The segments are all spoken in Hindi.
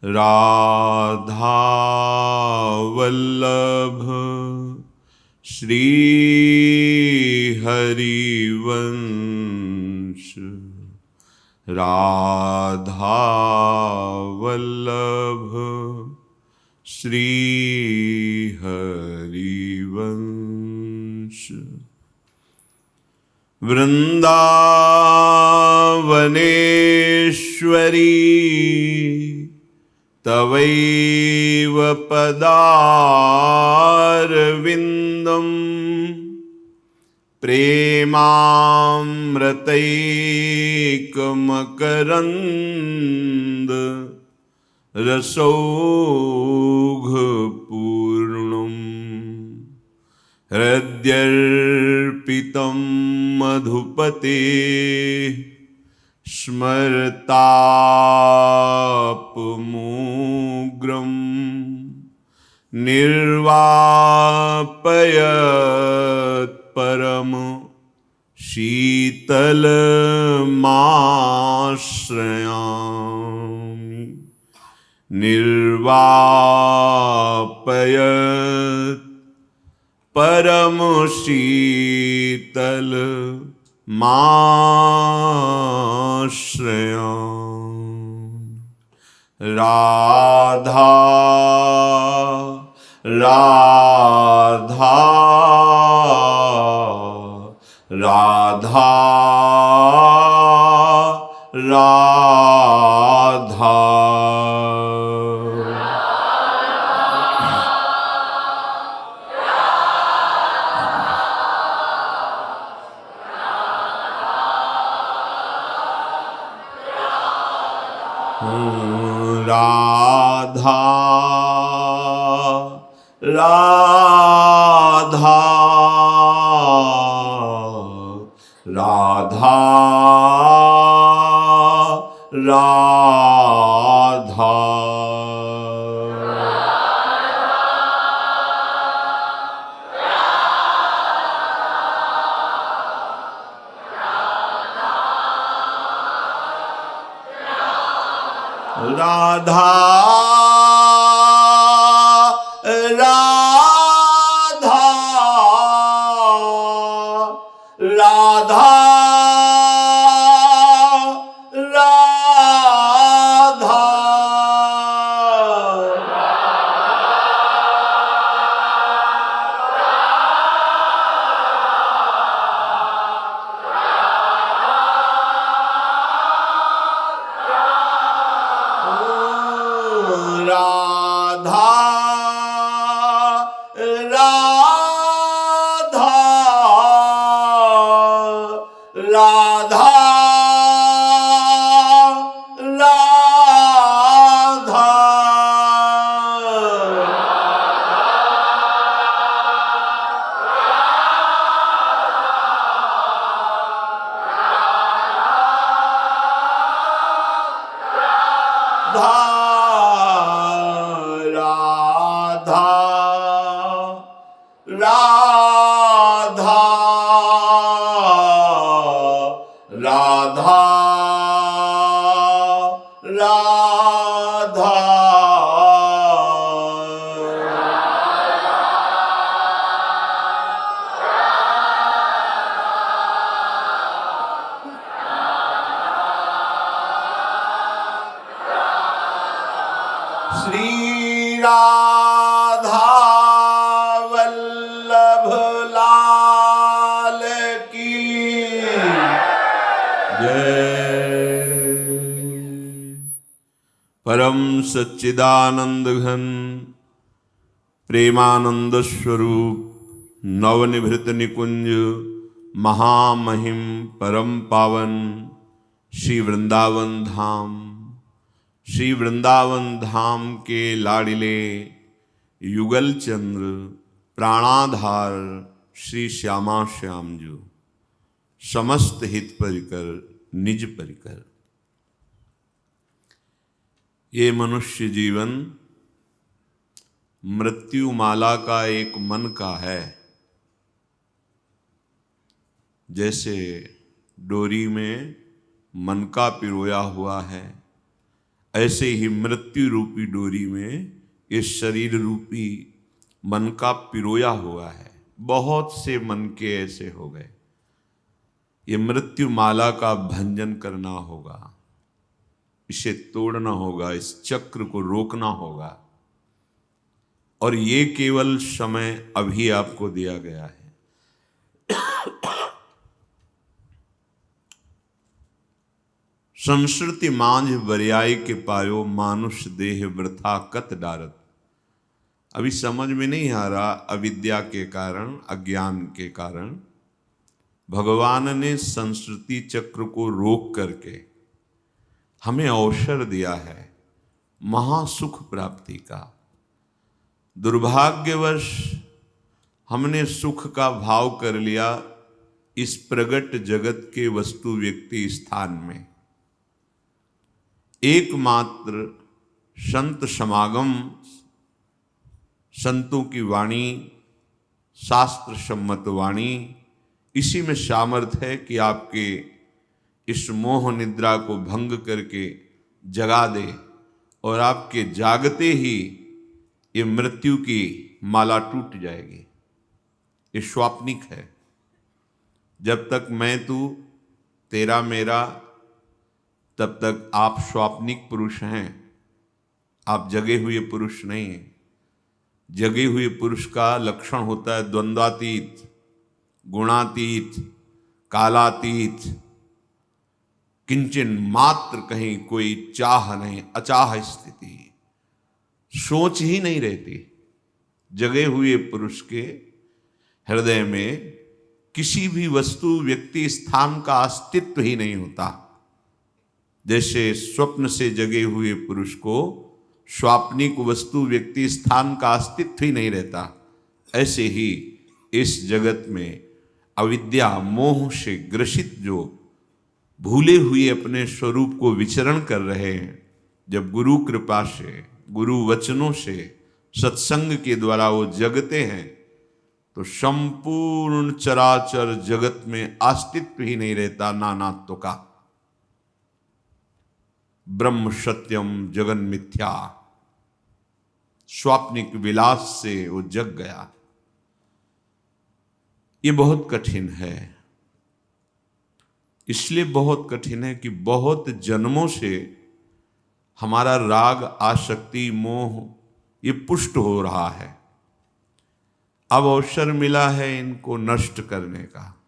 राधा वल्लभ श्री हरिवंश। राधा वल्लभ श्री हरिवंश। वृंदावनेश्वरी तवैव पदारविन्दं प्रेमामृतैकमकरन्द रसौघपूर्णम्। हृद्यर्पितं मधुपते स्मरतापमुग्रं निर्वापयत् परम शीतलमाश्रयामि। निर्वापयत् परम शीतल माश्रयामि। राधा राधा राधा राधा। राधा राधा राधा राधा। राधा राधा राधा राधा। राधा राधा राधा राधा राधा राधा राधा। श्री राधा वल्लभ लाल की जय। परम सच्चिदानंद घन प्रेमानंद स्वरूप नवनिभृत निकुंज महामहिम परम पावन श्री वृंदावन धाम, श्री वृंदावन धाम के लाडिले युगल चंद्र प्राणाधार श्री श्यामा श्याम जो समस्त हित परिकर निज परिकर। ये मनुष्य जीवन मृत्यु माला का एक मन का है। जैसे डोरी में मन का पिरोया हुआ है, ऐसे ही मृत्यु रूपी डोरी में इस शरीर रूपी मन का पिरोया हुआ है। बहुत से मन के ऐसे हो गए। ये मृत्यु माला का भंजन करना होगा, इसे तोड़ना होगा, इस चक्र को रोकना होगा। और ये केवल समय अभी आपको दिया गया है। संस्कृति मांझ बरियाई के पायो, मानुष देह वृथा कत डारत। अभी समझ में नहीं आ रहा, अविद्या के कारण, अज्ञान के कारण भगवान ने संस्कृति चक्र को रोक करके हमें अवसर दिया है महासुख प्राप्ति का। दुर्भाग्यवश हमने सुख का भाव कर लिया इस प्रगट जगत के वस्तु व्यक्ति स्थान में। एकमात्र संत समागम, संतों की वाणी, शास्त्र सम्मत वाणी, इसी में सामर्थ्य है कि आपके इस मोह निद्रा को भंग करके जगा दे और आपके जागते ही ये मृत्यु की माला टूट जाएगी। ये स्वाप्निक है। जब तक मैं तू तेरा मेरा, तब तक आप स्वाप्निक पुरुष हैं, आप जगे हुए पुरुष नहीं हैं। जगे हुए पुरुष का लक्षण होता है द्वंद्वातीत, गुणातीत, कालातीत, किंचन मात्र कहीं कोई चाह नहीं, अचाह स्थिति, सोच ही नहीं रहती। जगे हुए पुरुष के हृदय में किसी भी वस्तु व्यक्ति स्थान का अस्तित्व ही नहीं होता। जैसे स्वप्न से जगे हुए पुरुष को स्वाप्निक वस्तु व्यक्ति स्थान का अस्तित्व ही नहीं रहता, ऐसे ही इस जगत में अविद्या मोह से ग्रसित जो भूले हुए अपने स्वरूप को विचरण कर रहे हैं, जब गुरु कृपा से, गुरु वचनों से, सत्संग के द्वारा वो जगते हैं, तो संपूर्ण चराचर जगत में अस्तित्व ही नहीं रहता नानात्व का। ब्रह्म सत्यम जगन मिथ्या, स्वाप्निक विलास से वो जग गया। ये बहुत कठिन है। इसलिए बहुत कठिन है कि बहुत जन्मों से हमारा राग, आसक्ति, मोह ये पुष्ट हो रहा है। अब अवसर मिला है इनको नष्ट करने का,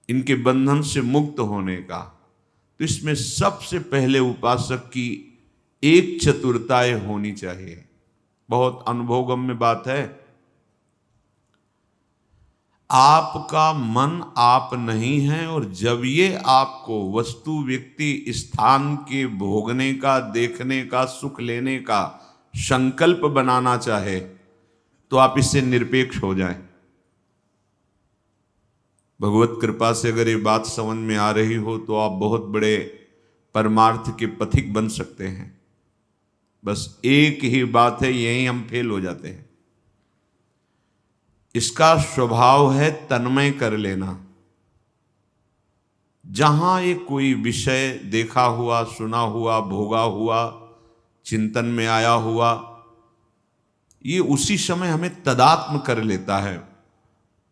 इनके बंधन से मुक्त होने का। तो इसमें सबसे पहले उपासक की एक चतुरताएं होनी चाहिए। बहुत अनुभवगम्य बात है। आपका मन आप नहीं है, और जब ये आपको वस्तु व्यक्ति स्थान के भोगने का, देखने का, सुख लेने का संकल्प बनाना चाहे, तो आप इससे निरपेक्ष हो जाएं। भगवत कृपा से अगर ये बात समझ में आ रही हो तो आप बहुत बड़े परमार्थ के पथिक बन सकते हैं। बस एक ही बात है, यही हम फेल हो जाते हैं। इसका स्वभाव है तन्मय कर लेना। जहां ये कोई विषय देखा हुआ, सुना हुआ, भोगा हुआ, चिंतन में आया हुआ, ये उसी समय हमें तदात्म कर लेता है।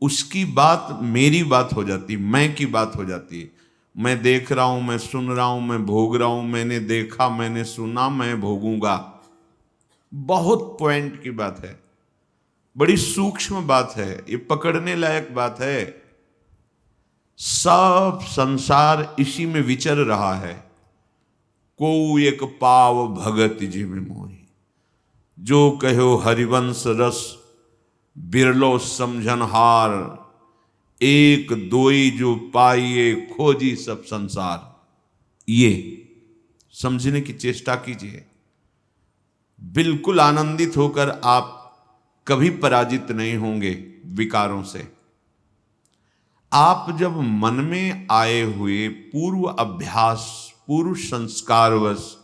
उसकी बात मेरी बात हो जाती, मैं की बात हो जाती है। मैं देख रहा हूं, मैं सुन रहा हूं, मैं भोग रहा हूं, मैंने देखा, मैंने सुना, मैं भोगूंगा। बहुत पॉइंट की बात है, बड़ी सूक्ष्म बात है, ये पकड़ने लायक बात है। सब संसार इसी में विचर रहा है। को एक पाव भगत जिम मोहि, जो कहो हरिवंश रस बिरलो समझनहार, एक दोई जो पाइए खोजी सब संसार। ये समझने की चेष्टा कीजिए। बिल्कुल आनंदित होकर आप कभी पराजित नहीं होंगे विकारों से। आप जब मन में आए हुए पूर्व अभ्यास, पूर्व संस्कारवश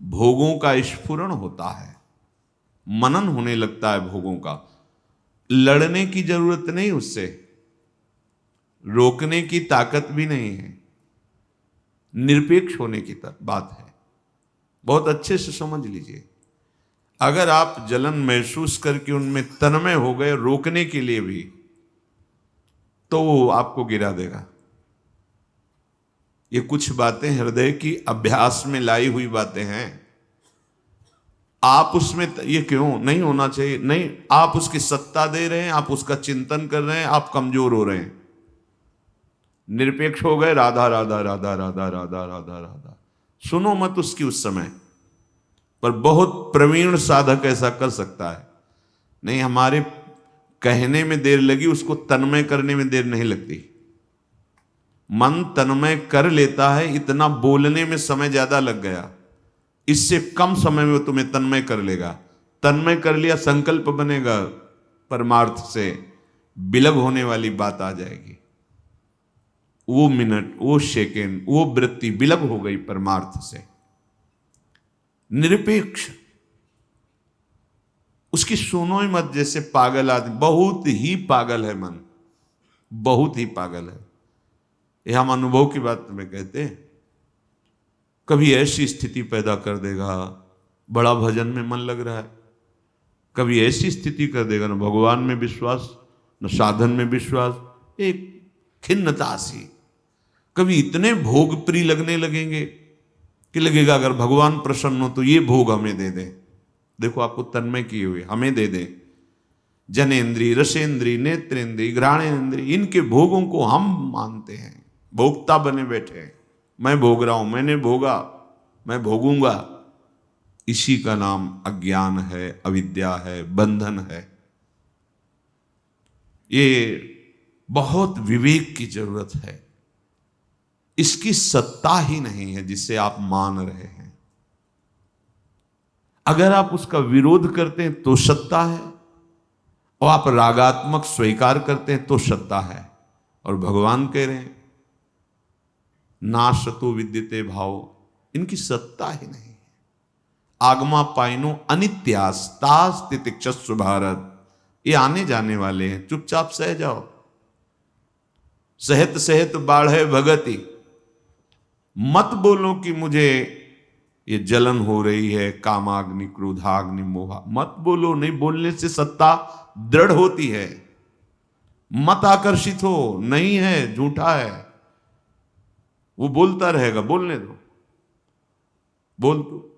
भोगों का स्फुरण होता है, मनन होने लगता है भोगों का, लड़ने की जरूरत नहीं, उससे रोकने की ताकत भी नहीं है, निरपेक्ष होने की बात है। बहुत अच्छे से समझ लीजिए। अगर आप जलन महसूस करके उनमें तन्मय हो गए रोकने के लिए भी, तो वो आपको गिरा देगा। ये कुछ बातें हृदय की अभ्यास में लाई हुई बातें हैं। आप उसमें ये क्यों नहीं होना चाहिए, नहीं, आप उसकी सत्ता दे रहे हैं, आप उसका चिंतन कर रहे हैं, आप कमजोर हो रहे हैं। निरपेक्ष हो गए, राधा राधा राधा राधा राधा राधा राधा, सुनो मत उसकी उस समय। पर बहुत प्रवीण साधक ऐसा कर सकता है। नहीं, हमारे कहने में देर लगी, उसको तन्मय करने में देर नहीं लगती। मन तन्मय कर लेता है, इतना बोलने में समय ज्यादा लग गया, इससे कम समय में वो तुम्हें तन्मय कर लेगा। तन्मय कर लिया, संकल्प बनेगा, परमार्थ से विलग होने वाली बात आ जाएगी। वो मिनट, वो सेकेंड, वो वृत्ति विलग हो गई परमार्थ से। निरपेक्ष, उसकी सुनो ही मत। जैसे पागल आदमी, बहुत ही पागल है मन, बहुत ही पागल है। यह हम अनुभव की बात में कहते हैं। कभी ऐसी स्थिति पैदा कर देगा, बड़ा भजन में मन लग रहा है, कभी ऐसी स्थिति कर देगा, न भगवान में विश्वास न साधन में विश्वास, एक खिन्नता सी। कभी इतने भोग प्रिय लगने लगेंगे कि लगेगा अगर भगवान प्रसन्न हो तो ये भोग हमें दे दे। देखो, आपको तन्मय किए हुए हमें दे दे। जनेन्द्रीय, रसेंद्रीय, नेत्रेंद्रीय, घ्राणेन्द्रीय, इनके भोगों को हम मानते हैं, भोक्ता बने बैठे हैं। मैं भोग रहा हूं, मैंने भोगा, मैं भोगूंगा। इसी का नाम अज्ञान है, अविद्या है, बंधन है। ये बहुत विवेक की जरूरत है। इसकी सत्ता ही नहीं है जिसे आप मान रहे हैं। अगर आप उसका विरोध करते हैं तो सत्ता है, और आप रागात्मक स्वीकार करते हैं तो सत्ता है। और भगवान कह रहे हैं नाशतो विद्यते भाव, इनकी सत्ता ही नहीं है। आगमा पाइनो अनित्यास तास तितिक्षस्व भारत, ये आने जाने वाले हैं, चुपचाप सह जाओ। सहत सहत बाढ़े भगति, मत बोलो कि मुझे ये जलन हो रही है, कामाग्नि, क्रोधाग्नि, मोहा, मत बोलो। नहीं बोलने से सत्ता दृढ़ होती है। मत आकर्षित हो, नहीं है, झूठा है, वो बोलता रहेगा, बोलने दो, बोल दो।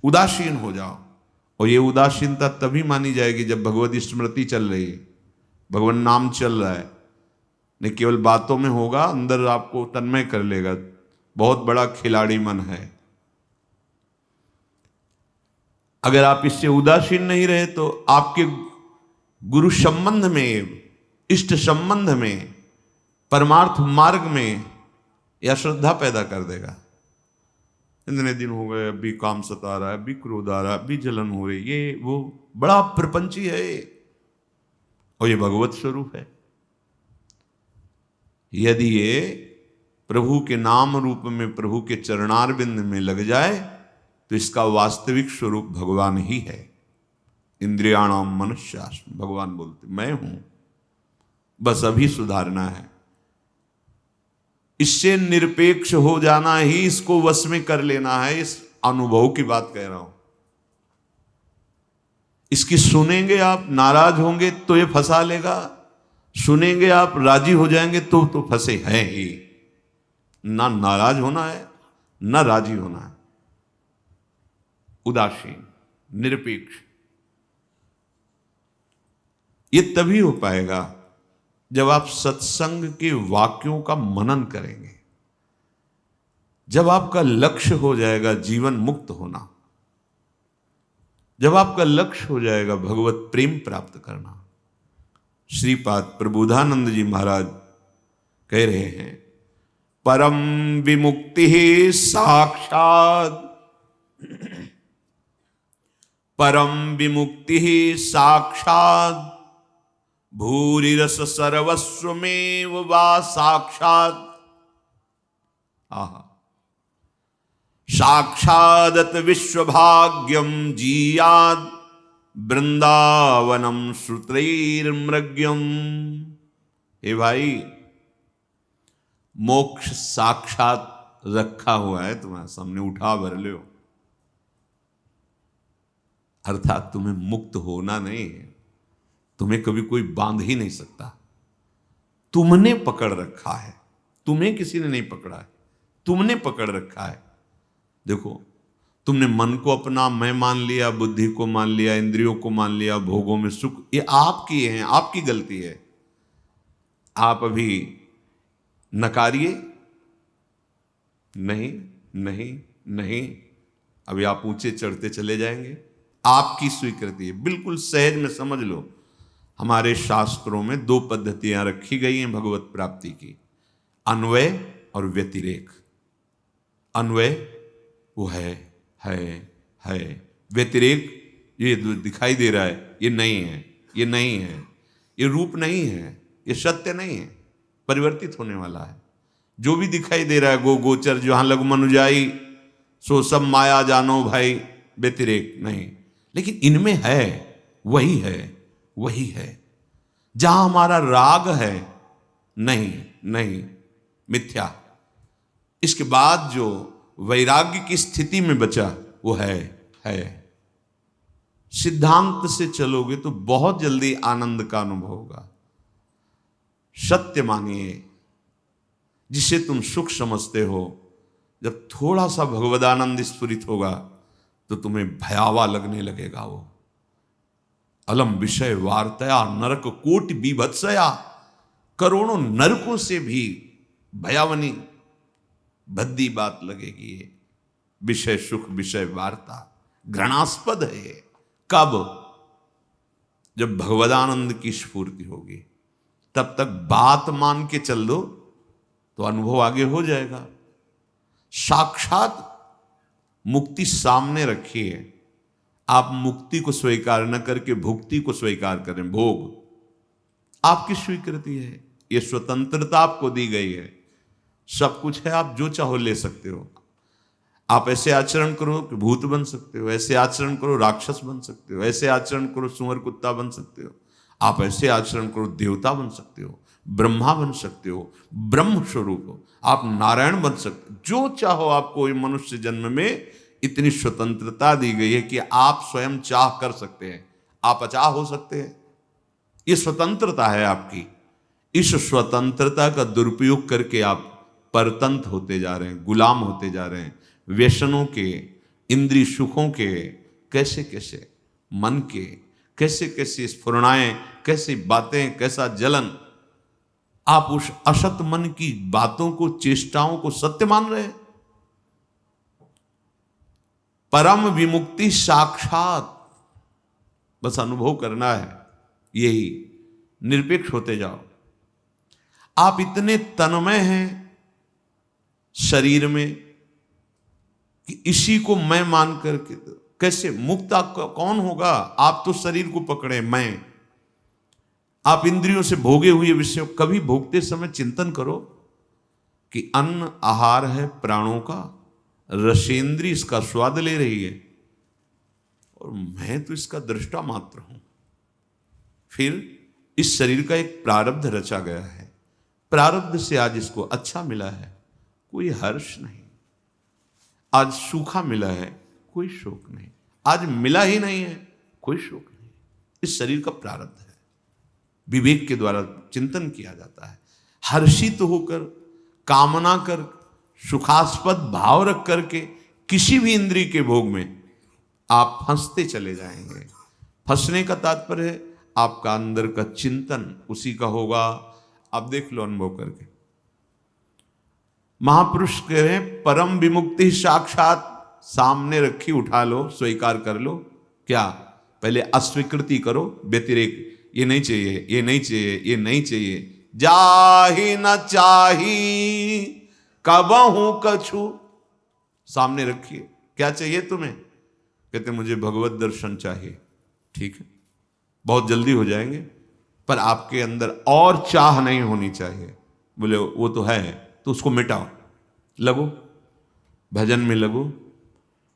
उदासीन हो जाओ। और ये उदासीनता तभी मानी जाएगी जब भगवती स्मृति चल रही है, भगवान नाम चल रहा है। नहीं केवल बातों में होगा, अंदर आपको तन्मय कर लेगा। बहुत बड़ा खिलाड़ी मन है। अगर आप इससे उदासीन नहीं रहे तो आपके गुरु संबंध में, इष्ट संबंध में, परमार्थ मार्ग में यह श्रद्धा पैदा कर देगा। इतने दिन हो गए, अभी काम सता रहा है, अभी क्रोध आ रहा है, अभी जलन हो रही, ये वो, बड़ा प्रपंची है और ये भगवत स्वरूप है। यदि ये प्रभु के नाम रूप में, प्रभु के चरणारविंद में लग जाए तो इसका वास्तविक स्वरूप भगवान ही है। इंद्रियाणाम मनश्चास्म, भगवान बोलते मैं हूं, बस अभी सुधारना है। इससे निरपेक्ष हो जाना ही इसको वश में कर लेना है। इस अनुभव की बात कह रहा हूं। इसकी सुनेंगे आप, नाराज होंगे तो ये फंसा लेगा, सुनेंगे आप, राजी हो जाएंगे तो फंसे हैं ही। ना नाराज होना है, ना राजी होना है। उदासीन, निरपेक्ष, ये तभी हो पाएगा जब आप सत्संग के वाक्यों का मनन करेंगे, जब आपका लक्ष्य हो जाएगा जीवन मुक्त होना, जब आपका लक्ष्य हो जाएगा भगवत प्रेम प्राप्त करना। श्रीपाद प्रबोधानंद जी महाराज कह रहे हैं, परम विमुक्ति साक्षात, परम विमुक्ति साक्षात, भूरिरस सर्वस्वमेव वा साक्षात। आहा, साक्षादत विश्वभाग्यम जीयाद वृंदावनम श्रुतैर्मृग्यम। हे भाई, मोक्ष साक्षात रखा हुआ है तुम्हारे सामने, उठा भर लो। अर्थात तुम्हें मुक्त होना नहीं है, तुम्हें कभी कोई बांध ही नहीं सकता। तुमने पकड़ रखा है, तुम्हें किसी ने नहीं पकड़ा है, तुमने पकड़ रखा है। देखो, तुमने मन को अपना मैं मान लिया, बुद्धि को मान लिया, इंद्रियों को मान लिया, भोगों में सुख, ये आपकी हैं, आपकी गलती है। आप अभी नकारिए, नहीं नहीं नहीं, अभी आप ऊंचे चढ़ते चले जाएंगे। आपकी स्वीकृति है, बिल्कुल सहज में समझ लो। हमारे शास्त्रों में दो पद्धतियां रखी गई हैं भगवत प्राप्ति की, अन्वय और व्यतिरेक। अन्वय वो है, व्यतिरेक ये दिखाई दे रहा है, ये नहीं है, ये नहीं है, ये रूप नहीं है, ये सत्य नहीं है, परिवर्तित होने वाला है। जो भी दिखाई दे रहा है गो गोचर, जहां लघु मनुजाई सो सब माया जानो भाई, व्यतिरेक नहीं। लेकिन इनमें है, वही है, वही है। जहां हमारा राग है, नहीं नहीं, मिथ्या। इसके बाद जो वैराग्य की स्थिति में बचा वो है। सिद्धांत से चलोगे तो बहुत जल्दी आनंद का अनुभव होगा। सत्य मानिए, जिसे तुम सुख समझते हो, जब थोड़ा सा भगवदानंद स्फुरित होगा तो तुम्हें भयावह लगने लगेगा। वो अलम विषय वार्तया नरक कोटि बीभत्सया, करोड़ों नरकों से भी भयावनी भद्दी बात लगेगी। ये विषय सुख, विषय वार्ता घृणास्पद है। कब? जब भगवदानंद की स्फूर्ति होगी। तब तक बात मान के चल दो तो अनुभव आगे हो जाएगा। साक्षात मुक्ति सामने रखी है, आप मुक्ति को स्वीकार न करके भुक्ति को स्वीकार करें। भोग आपकी स्वीकृति है, यह स्वतंत्रता आपको दी गई है, सब कुछ है, आप जो चाहो ले सकते हो। आप ऐसे आचरण करो कि भूत बन सकते हो, ऐसे आचरण करो राक्षस बन सकते हो, ऐसे आचरण करो सुअर कुत्ता बन सकते हो, आप ऐसे आचरण करो देवता बन सकते हो, ब्रह्मा बन सकते हो, ब्रह्म स्वरूप हो, आप नारायण बन सकते हो। जो चाहो आपको मनुष्य जन्म में इतनी स्वतंत्रता दी गई है कि आप स्वयं चाह कर सकते हैं, आप अचाह हो सकते हैं। ये स्वतंत्रता है आपकी। इस स्वतंत्रता का दुरुपयोग करके आप परतंत्र होते जा रहे हैं, गुलाम होते जा रहे हैं, व्यसनों के, इंद्रिय सुखों के, कैसे कैसे मन के, कैसे कैसे स्फुरणाएं, कैसी बातें, कैसा जलन। आप उस असत मन की बातों को, चेष्टाओं को सत्य मान रहे हैं। परम विमुक्ति साक्षात बस अनुभव करना है, यही। निरपेक्ष होते जाओ। आप इतने तन्मय हैं शरीर में कि इसी को मैं मान करके कैसे मुक्त कौन होगा? आप तो शरीर को पकड़े, मैं। आप इंद्रियों से भोगे हुए विषयों, कभी भोगते समय चिंतन करो कि अन्न आहार है प्राणों का, रसेंद्री इसका स्वाद ले रही है और मैं तो इसका दृष्टा मात्र हूं। फिर इस शरीर का एक प्रारब्ध रचा गया है, प्रारब्ध से आज इसको अच्छा मिला है, कोई हर्ष नहीं। आज सूखा मिला है, कोई शोक नहीं। आज मिला ही नहीं है, कोई शोक नहीं। इस शरीर का प्रारब्ध है। विवेक के द्वारा चिंतन किया जाता है। हर्षित होकर, कामना कर, सुखास्पद भाव रख करके किसी भी इंद्रिय के भोग में आप फंसते चले जाएंगे। फंसने का तात्पर्य है आपका अंदर का चिंतन उसी का होगा। आप देख लो अनुभव करके। महापुरुष कह रहे हैं परम विमुक्ति साक्षात सामने रखी, उठा लो, स्वीकार कर लो। क्या? पहले अस्वीकृति करो, व्यतिरेक, ये नहीं चाहिए, ये नहीं चाहिए, ये नहीं चाहिए। जाहि न चाही कबहू कछु, सामने रखिए। क्या चाहिए तुम्हें? कहते मुझे भगवत दर्शन चाहिए। ठीक है, बहुत जल्दी हो जाएंगे, पर आपके अंदर और चाह नहीं होनी चाहिए। बोले वो तो है, तो उसको मिटाओ। लगो भजन में, लगो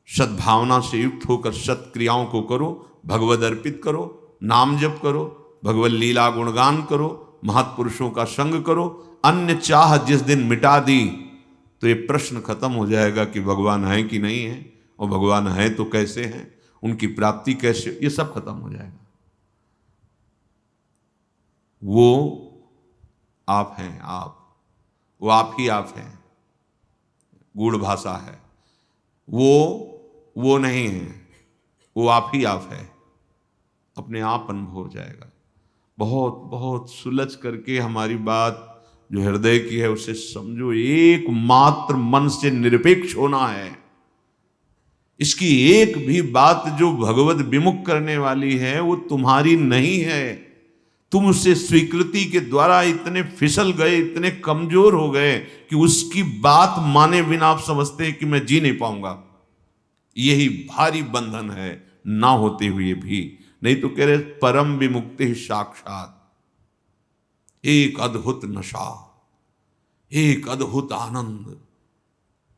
सद्भावना से युक्त होकर सत्क्रियाओं को करो, भगवद अर्पित करो, नाम जप करो, भगवत लीला गुणगान करो, महत्पुरुषों का संग करो। अन्य चाह जिस दिन मिटा दी तो ये प्रश्न खत्म हो जाएगा कि भगवान है कि नहीं है, और भगवान है तो कैसे हैं, उनकी प्राप्ति कैसे, ये सब खत्म हो जाएगा। वो आप हैं, वो आप ही आप हैं, गूढ़ भाषा है। वो नहीं है, वो आप ही आप है, अपने आप अनुभव हो जाएगा। बहुत बहुत सुलझ करके हमारी बात जो हृदय की है उसे समझो। एकमात्र मन से निरपेक्ष होना है। इसकी एक भी बात जो भगवत विमुख करने वाली है वो तुम्हारी नहीं है। तुम उसे स्वीकृति के द्वारा इतने फिसल गए, इतने कमजोर हो गए कि उसकी बात माने बिना आप समझते हैं कि मैं जी नहीं पाऊंगा। यही भारी बंधन है, ना होते हुए भी। नहीं तो कह रहे परम विमुक्ति साक्षात, एक अद्भुत नशा, एक अद्भुत आनंद।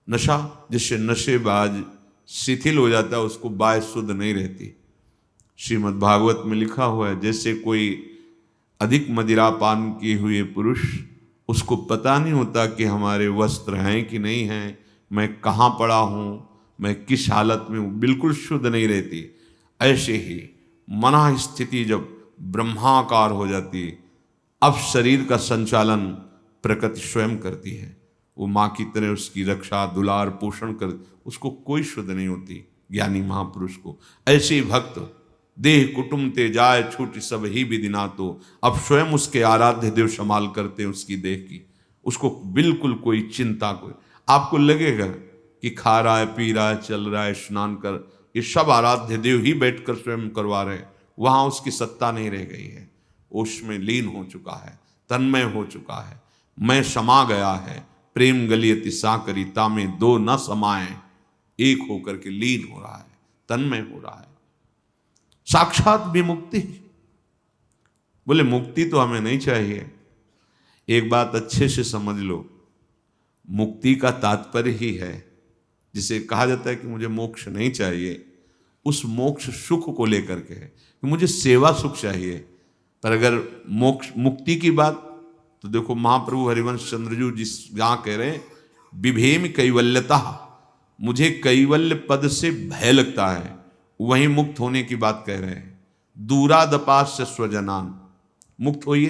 नशा जिससे नशेबाज शिथिल हो जाता है, उसको बाय शुद्ध नहीं रहती। श्रीमद् भागवत में लिखा हुआ है, जैसे कोई अधिक मदिरा पान किए हुए पुरुष, उसको पता नहीं होता कि हमारे वस्त्र हैं कि नहीं हैं, मैं कहाँ पड़ा हूँ, मैं किस हालत में हूँ, बिल्कुल शुद्ध नहीं रहती। ऐसे ही मना स्थिति जब ब्रह्माकार हो जाती है, अब शरीर का संचालन प्रकृति स्वयं करती है। वो माँ की तरह उसकी रक्षा दुलार पोषण कर, उसको कोई शुद्ध नहीं होती ज्ञानी महापुरुष को। ऐसे ही भक्त देह कुटुंब ते जाए छूट सब ही विदिना, तो अब स्वयं उसके आराध्य देव संभाल करते हैं उसकी देह की। उसको बिल्कुल कोई चिंता, कोई आपको लगेगा कि खा रहा है, पी रहा है, चल रहा है, स्नान कर, ये सब आराध्य देव ही बैठकर स्वयं करवा रहे हैं। वहां उसकी सत्ता नहीं रह गई है, उसमें लीन हो चुका है, तन्मय हो चुका है, मैं समा गया है। प्रेम गलियति साकरी तामे दो न समाए, एक होकर के लीन हो रहा है, तन्मय हो रहा है। साक्षात विमुक्ति। बोले मुक्ति तो हमें नहीं चाहिए। एक बात अच्छे से समझ लो, मुक्ति का तात्पर्य ही है, जिसे कहा जाता है कि मुझे मोक्ष नहीं चाहिए, उस मोक्ष सुख को लेकर के है कि मुझे सेवा सुख चाहिए। पर अगर मोक्ष मुक्ति की बात, तो देखो महाप्रभु हरिवंश चंद्रजू जिस जहाँ कह रहे हैं विभेम कैवल्यता, मुझे कैवल्य पद से भय लगता है, वहीं मुक्त होने की बात कह रहे हैं। दूरादपास्य स्वजनान, मुक्त होइए,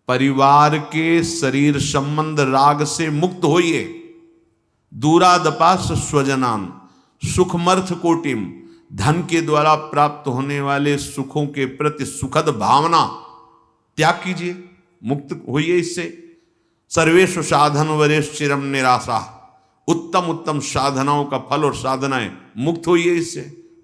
परिवार के शरीर संबंध राग से मुक्त होइए। दूरादपास्य स्वजनान, सुखमर्थ कोटिम, धन के द्वारा प्राप्त होने वाले सुखों के प्रति सुखद भावना त्याग कीजिए, मुक्त होइए इससे। सर्वेषु साधन वरेश चिरम निराशा, उत्तम उत्तम साधनाओं का फल और साधनाएं, मुक्त होइए इससे।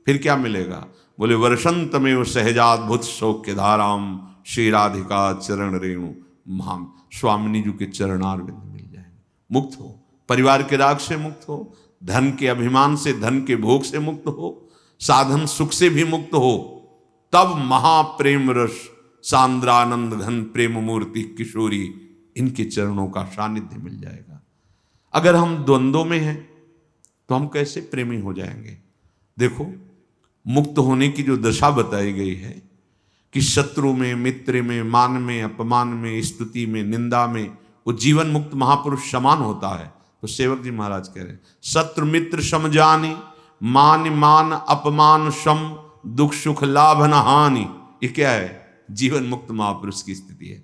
फिर क्या मिलेगा? बोले वर्षंतमेव सहजाद्भुत सौख्य धाराम श्री राधिका चरण रेणु महाम, स्वामिनी जी के चरणारविंद मिल जाएंगे। मुक्त हो, परिवार के राग से मुक्त हो, धन के अभिमान से, धन के भोग से मुक्त हो, साधन सुख से भी मुक्त हो, तब महाप्रेम रस सांद्रानंद घन प्रेम मूर्ति किशोरी, इनके चरणों का सानिध्य मिल जाएगा। अगर हम द्वंद्वों में हैं तो हम कैसे प्रेमी हो जाएंगे? देखो, मुक्त होने की जो दशा बताई गई है कि शत्रु में, मित्र में, मान में, अपमान में, स्तुति में, निंदा में वो जीवन मुक्त महापुरुष समान होता है। तो सेवक जी महाराज कह रहे हैं शत्रु मित्र सम जानी, मान मान अपमान सम, दुख सुख लाभ न हानि। ये क्या है? जीवन मुक्त महापुरुष की स्थिति है।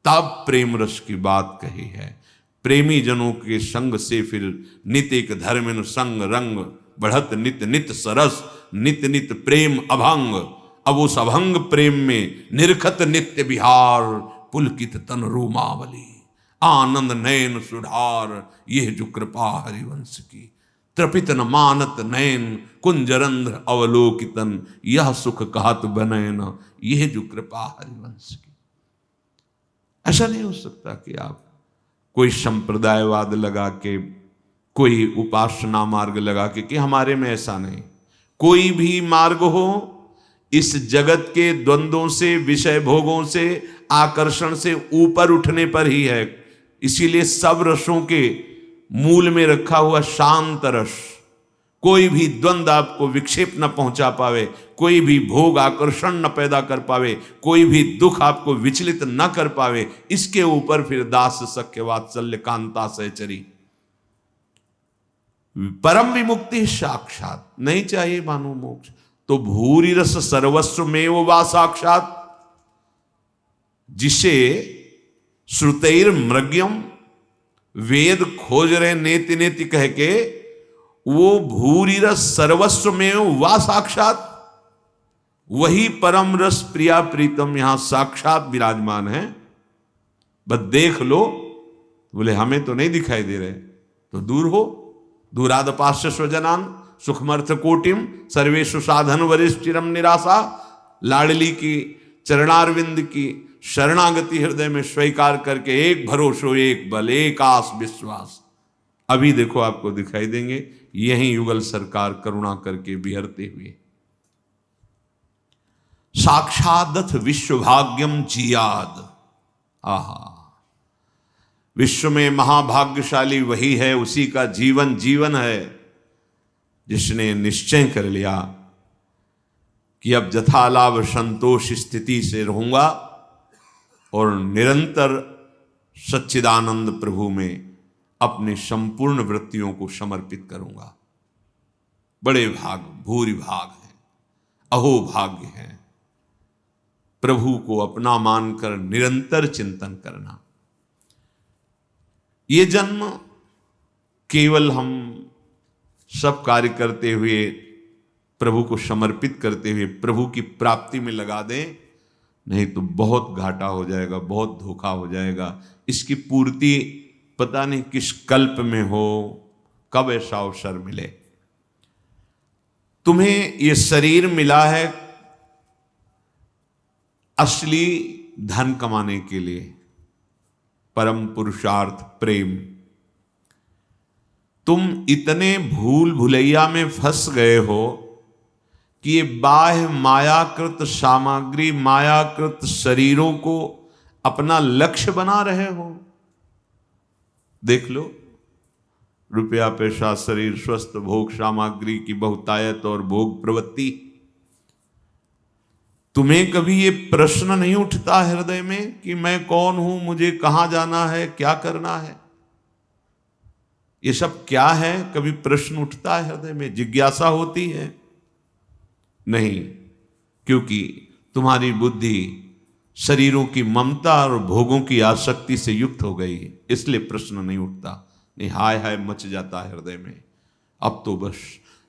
तब प्रेम रस की बात कही है। प्रेमी जनों के संग से फिर नित एक धर्म संग रंग, बढ़त नित नित सरस, नित नित प्रेम अभंग। अब उस अभंग प्रेम में निरखत नित्य विहार, पुलकित तन रोमावली, आनंद नयन सुधार, यह जो कृपा हरिवंश की। त्रपित न मानत नयन, कुंजरंध्र अवलोकितन, यह सुख कहत बनयन, यह जो कृपा हरिवंश की। ऐसा नहीं हो सकता कि आप कोई संप्रदायवाद लगा के, कोई उपासना मार्ग लगा के कि हमारे में ऐसा नहीं। कोई भी मार्ग हो, इस जगत के द्वंद्वों से, विषय भोगों से, आकर्षण से ऊपर उठने पर ही है। इसीलिए सब रसों के मूल में रखा हुआ शांत रस। कोई भी द्वंद्व आपको विक्षेप न पहुंचा पावे, कोई भी भोग आकर्षण न पैदा कर पावे, कोई भी दुख आपको विचलित न कर पावे। इसके ऊपर फिर दास सख्य वात्सल्य कांता सहचरी, परम विमुक्ति साक्षात, नहीं चाहिए मानो मोक्ष तो भूरि रस सर्वस्व में वो वा साक्षात, जिसे श्रुतैर मृग्यम वेद खोज रहे नेति नेति कह के, वो भूरि रस सर्वस्व में वा साक्षात, वही परम रस प्रिया प्रीतम यहां साक्षात विराजमान है, बस देख लो। बोले हमें तो नहीं दिखाई दे रहे, तो दूर हो। दूराद पाश्य स्वजनान सुखमर्थ कोटिम सर्वेशु साधन वरिष्ठिरम निराशा, लाडली की चरणारविंद की शरणागति हृदय में स्वीकार करके एक भरोसो एक बल एक आस विश्वास, अभी देखो आपको दिखाई देंगे। यही युगल सरकार करुणा करके बिहरते हुए साक्षादथ विश्व भाग्यम जियाद। आहा, विश्व में महाभाग्यशाली वही है, उसी का जीवन जीवन है, जिसने निश्चय कर लिया कि अब जथालाभ संतोष स्थिति से रहूंगा और निरंतर सच्चिदानंद प्रभु में अपने संपूर्ण वृत्तियों को समर्पित करूंगा। बड़े भाग भूरि भाग हैं, अहो भाग्य हैं प्रभु को अपना मानकर निरंतर चिंतन करना। ये जन्म केवल हम सब कार्य करते हुए प्रभु को समर्पित करते हुए प्रभु की प्राप्ति में लगा दें, नहीं तो बहुत घाटा हो जाएगा, बहुत धोखा हो जाएगा। इसकी पूर्ति पता नहीं किस कल्प में हो, कब ऐसा अवसर मिले। तुम्हें ये शरीर मिला है असली धन कमाने के लिए, परम पुरुषार्थ प्रेम। तुम इतने भूल भुलैया में फंस गए हो कि ये बाह्य मायाकृत सामग्री मायाकृत शरीरों को अपना लक्ष्य बना रहे हो। देख लो, रुपया पैसा शरीर स्वस्थ भोग सामग्री की बहुतायत और भोग प्रवृत्ति। तुम्हें कभी ये प्रश्न नहीं उठता हृदय में कि मैं कौन हूं, मुझे कहां जाना है, क्या करना है, ये सब क्या है? कभी प्रश्न उठता है हृदय में, जिज्ञासा होती है? नहीं, क्योंकि तुम्हारी बुद्धि शरीरों की ममता और भोगों की आसक्ति से युक्त हो गई, इसलिए प्रश्न नहीं उठता। नहीं, हाय हाय मच जाता है हृदय में। अब तो बस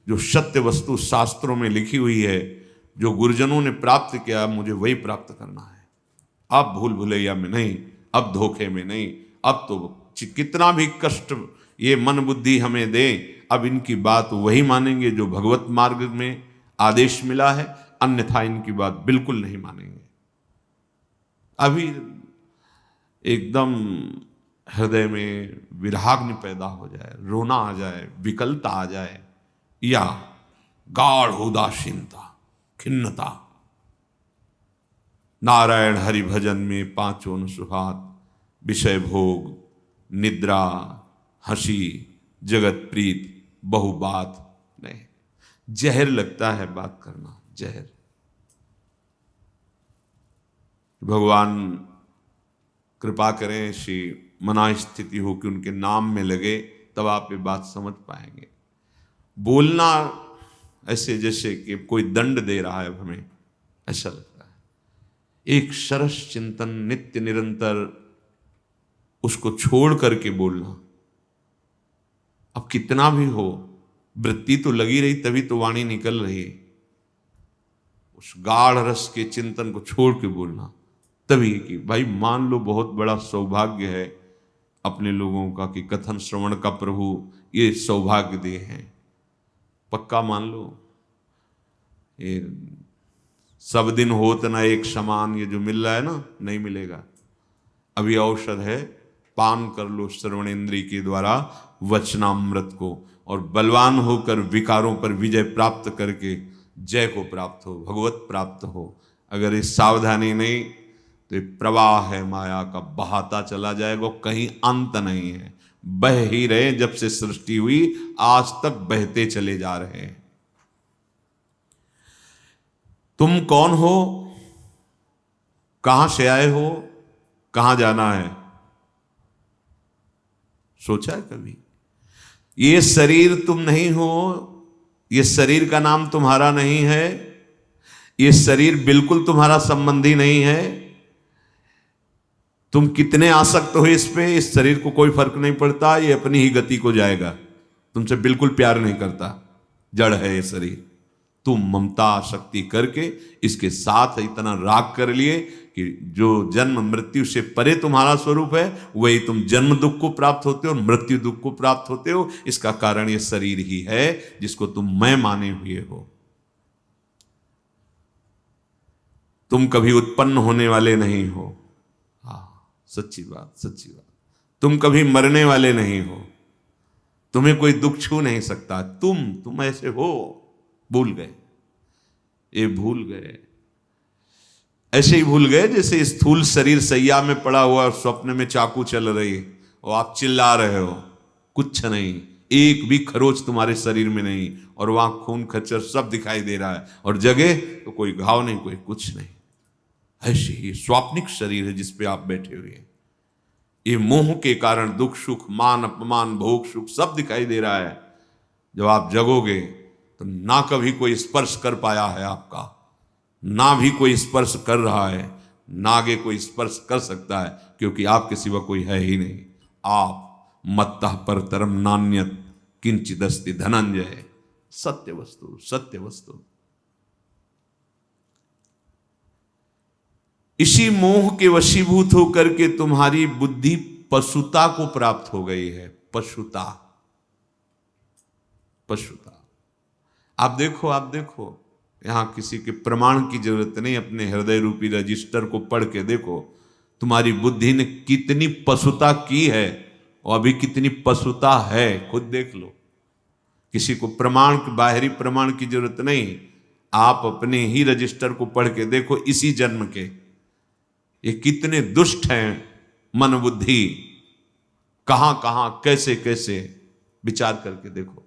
जो सत्य वस्तु शास्त्रों में लिखी हुई है, जो गुरुजनों ने प्राप्त किया, मुझे वही प्राप्त करना है। अब भूल भुलैया में नहीं, अब धोखे में नहीं, अब तो कितना भी कष्ट ये मन बुद्धि हमें दे, अब इनकी बात वही मानेंगे जो भगवत मार्ग में आदेश मिला है, अन्यथा इनकी बात बिल्कुल नहीं मानेंगे। अभी एकदम हृदय में विराग्नि पैदा हो जाए, रोना आ जाए, विकलता आ जाए, या गाढ़ उदासीनता, खिन्नता। नारायण हरि भजन में पांचों न सुहात, विषय भोग, निद्रा, हंसी, जगत प्रीत, बहु बात नहीं। जहर लगता है बात करना, जहर। भगवान कृपा करें, ऐसी मना स्थिति हो कि उनके नाम में लगे, तब आप ये बात समझ पाएंगे। बोलना ऐसे जैसे कि कोई दंड दे रहा है हमें, ऐसा लगता है। एक सरस चिंतन नित्य निरंतर उसको छोड़ करके बोलना। अब कितना भी हो, वृत्ति तो लगी रही, तभी तो वाणी निकल रही है। उस गाढ़ रस के चिंतन को छोड़ के बोलना, तभी कि भाई मान लो बहुत बड़ा सौभाग्य है अपने लोगों का कि कथन श्रवण का प्रभु ये सौभाग्य दे हैं। पक्का मान लो, ये सब दिन होत ना एक समान, ये जो मिल रहा है ना, नहीं मिलेगा। अभी औषध है, पान कर लो श्रवणेन्द्रिय के द्वारा वचनामृत को, और बलवान होकर विकारों पर विजय प्राप्त करके जय को प्राप्त हो, भगवत प्राप्त हो। अगर इस सावधानी नहीं तो ये प्रवाह है माया का, बहाता चला जाएगा, कहीं अंत नहीं है। बह ही रहे, जब से सृष्टि हुई आज तक बहते चले जा रहे हैं। तुम कौन हो, कहां से आए हो, कहां जाना है, सोचा है कभी? ये शरीर तुम नहीं हो, ये शरीर का नाम तुम्हारा नहीं है, ये शरीर बिल्कुल तुम्हारा संबंधी नहीं है। तुम कितने आसक्त हो इस पे, इस शरीर को कोई फर्क नहीं पड़ता, ये अपनी ही गति को जाएगा, तुमसे बिल्कुल प्यार नहीं करता, जड़ है ये शरीर। तुम ममता आसक्ति करके इसके साथ इतना राग कर लिए कि जो जन्म मृत्यु से परे तुम्हारा स्वरूप है, वही तुम जन्म दुख को प्राप्त होते हो और मृत्यु दुख को प्राप्त होते हो। इसका कारण ये शरीर ही है जिसको तुम मैं माने हुए हो। तुम कभी उत्पन्न होने वाले नहीं हो। हाँ, सच्ची बात, सच्ची बात। तुम कभी मरने वाले नहीं हो, तुम्हें कोई दुख छू नहीं सकता। तुम ऐसे हो, भूल गए, ये भूल गए। ऐसे ही भूल गए जैसे स्थूल शरीर सैया में पड़ा हुआ और स्वप्न में चाकू चल रही है और आप चिल्ला रहे हो, कुछ नहीं, एक भी खरोच तुम्हारे शरीर में नहीं, और वहां खून खच्चर सब दिखाई दे रहा है, और जगह तो कोई घाव नहीं, कोई कुछ नहीं। ऐसे ही स्वाप्निक शरीर है जिस पे आप बैठे हुए हैं। ये मोह के कारण दुख सुख मान अपमान भोग सुख सब दिखाई दे रहा है। जब आप जगोगे तो ना कभी कोई स्पर्श कर पाया है आपका, ना भी कोई स्पर्श कर रहा है, ना आगे कोई स्पर्श कर सकता है, क्योंकि आपके सिवा कोई है ही नहीं। आप मत्तः परतरम नान्यत किंचिदस्ति धनंजय। सत्य वस्तु, सत्य वस्तु। इसी मोह के वशीभूत होकर के तुम्हारी बुद्धि पशुता को प्राप्त हो गई है। पशुता, पशुता। आप देखो, यहां किसी के प्रमाण की जरूरत नहीं, अपने हृदय रूपी रजिस्टर को पढ़ के देखो, तुम्हारी बुद्धि ने कितनी पशुता की है और अभी कितनी पशुता है, खुद देख लो। किसी को प्रमाण, बाहरी प्रमाण की जरूरत नहीं, आप अपने ही रजिस्टर को पढ़ के देखो। इसी जन्म के ये कितने दुष्ट हैं मन बुद्धि, कहां कहां कैसे कैसे, विचार करके देखो।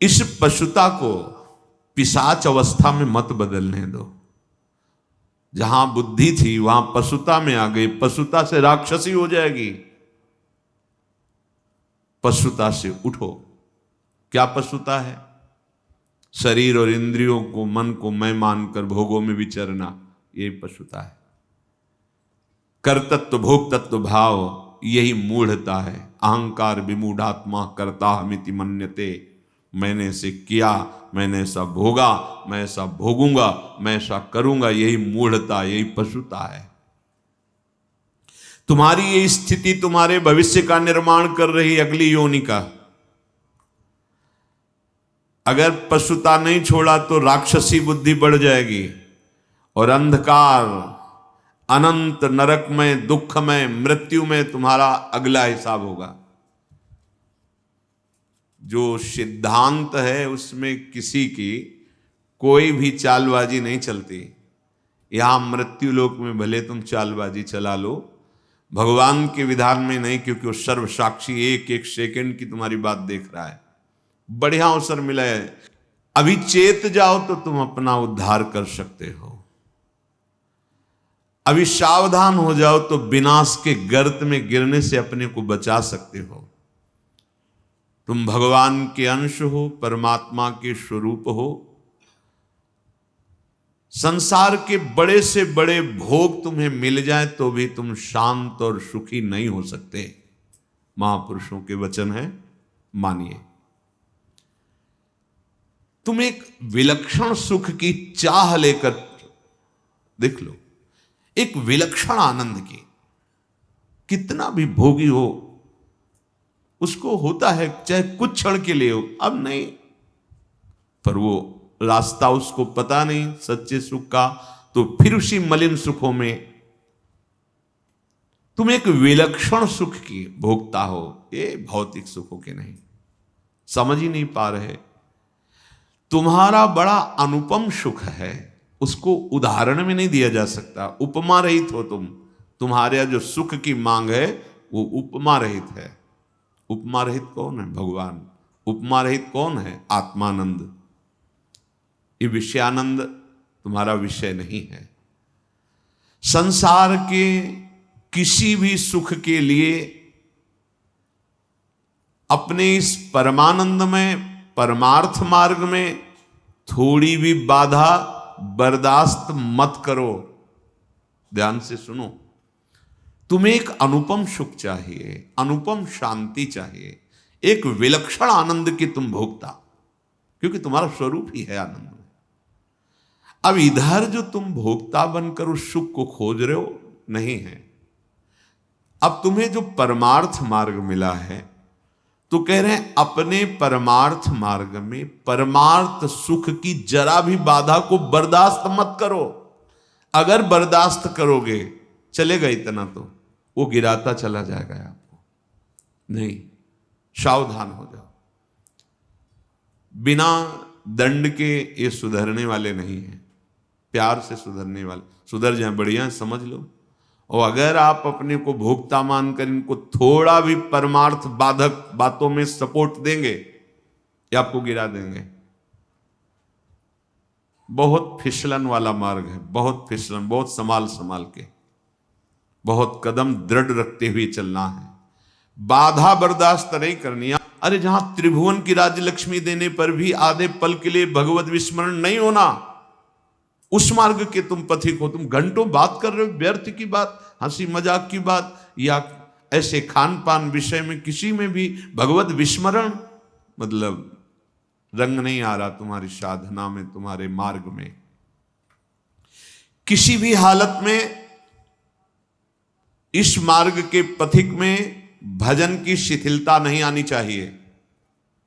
इस पशुता को पिशाच अवस्था में मत बदलने दो। जहां बुद्धि थी वहां पशुता में आ गई, पशुता से राक्षसी हो जाएगी। पशुता से उठो। क्या पशुता है? शरीर और इंद्रियों को, मन को मैं मानकर भोगों में विचरना, यही पशुता है। कर्तृत्व भोक्तत्व भाव, यही मूढ़ता है। अहंकार विमूढ़ात्मा कर्ता हमिति मन्यते। मैंने ऐसे किया, मैंने ऐसा भोगा, मैं ऐसा भोगूंगा, मैं ऐसा करूंगा, यही मूढ़ता, यही पशुता है। तुम्हारी ये स्थिति तुम्हारे भविष्य का निर्माण कर रही अगली योनि का। अगर पशुता नहीं छोड़ा तो राक्षसी बुद्धि बढ़ जाएगी और अंधकार, अनंत नरक में, दुख में, मृत्यु में तुम्हारा अगला हिसाब होगा। जो सिद्धांत है उसमें किसी की कोई भी चालबाजी नहीं चलती। यहां मृत्यु लोक में भले तुम चालबाजी चला लो, भगवान के विधान में नहीं, क्योंकि वो सर्वसाक्षी एक एक सेकंड की तुम्हारी बात देख रहा है। बढ़िया अवसर मिला है, अभी चेत जाओ तो तुम अपना उद्धार कर सकते हो। अभी सावधान हो जाओ तो विनाश के गर्त में गिरने से अपने को बचा सकते हो। तुम भगवान के अंश हो, परमात्मा के स्वरूप हो। संसार के बड़े से बड़े भोग तुम्हें मिल जाए तो भी तुम शांत और सुखी नहीं हो सकते। महापुरुषों के वचन है, मानिए। तुम एक विलक्षण सुख की चाह लेकर देख लो, एक विलक्षण आनंद की। कितना भी भोगी हो उसको होता है, चाहे कुछ क्षण के लिए हो, अब नहीं, पर वो रास्ता उसको पता नहीं सच्चे सुख का, तो फिर उसी मलिन सुखों में तुम एक विलक्षण सुख की भोगता हो। ये भौतिक सुखों के नहीं, समझ ही नहीं पा रहे। तुम्हारा बड़ा अनुपम सुख है, उसको उदाहरण में नहीं दिया जा सकता। उपमा रहित हो तुम, तुम्हारे जो सुख की मांग है वो उपमा रहित है। उपमा रहित कौन है? भगवान। उपमा रहित कौन है? आत्मानंद। ये विषयानंद तुम्हारा विषय नहीं है। संसार के किसी भी सुख के लिए अपने इस परमानंद में, परमार्थ मार्ग में थोड़ी भी बाधा बर्दाश्त मत करो। ध्यान से सुनो, तुम्हें एक अनुपम सुख चाहिए, अनुपम शांति चाहिए, एक विलक्षण आनंद की तुम भोगता, क्योंकि तुम्हारा स्वरूप ही है आनंद में। अब इधर जो तुम भोक्ता बनकर उस सुख को खोज रहे हो, नहीं है। अब तुम्हें जो परमार्थ मार्ग मिला है, तो कह रहे हैं अपने परमार्थ मार्ग में परमार्थ सुख की जरा भी बाधा को बर्दाश्त मत करो। अगर बर्दाश्त करोगे, चलेगा इतना तो वो गिराता चला जाएगा आपको। नहीं, सावधान हो जाओ। बिना दंड के ये सुधरने वाले नहीं हैं, प्यार से सुधरने वाले। सुधर जाए बढ़िया, समझ लो। और अगर आप अपने को भोक्ता मानकर इनको थोड़ा भी परमार्थ बाधक बातों में सपोर्ट देंगे, ये आपको गिरा देंगे। बहुत फिसलन वाला मार्ग है, बहुत फिसलन, बहुत संभाल संभाल के, बहुत कदम दृढ़ रखते हुए चलना है। बाधा बर्दाश्त नहीं करनी। अरे जहां त्रिभुवन की राज्य लक्ष्मी देने पर भी आधे पल के लिए भगवत विस्मरण नहीं होना, उस मार्ग के तुम पथिक हो। तुम घंटों बात कर रहे हो व्यर्थ की बात, हंसी मजाक की बात, या ऐसे खान पान विषय में किसी में भी भगवत विस्मरण, मतलब रंग नहीं आ रहा तुम्हारी साधना में, तुम्हारे मार्ग में। किसी भी हालत में इस मार्ग के पथिक में भजन की शिथिलता नहीं आनी चाहिए,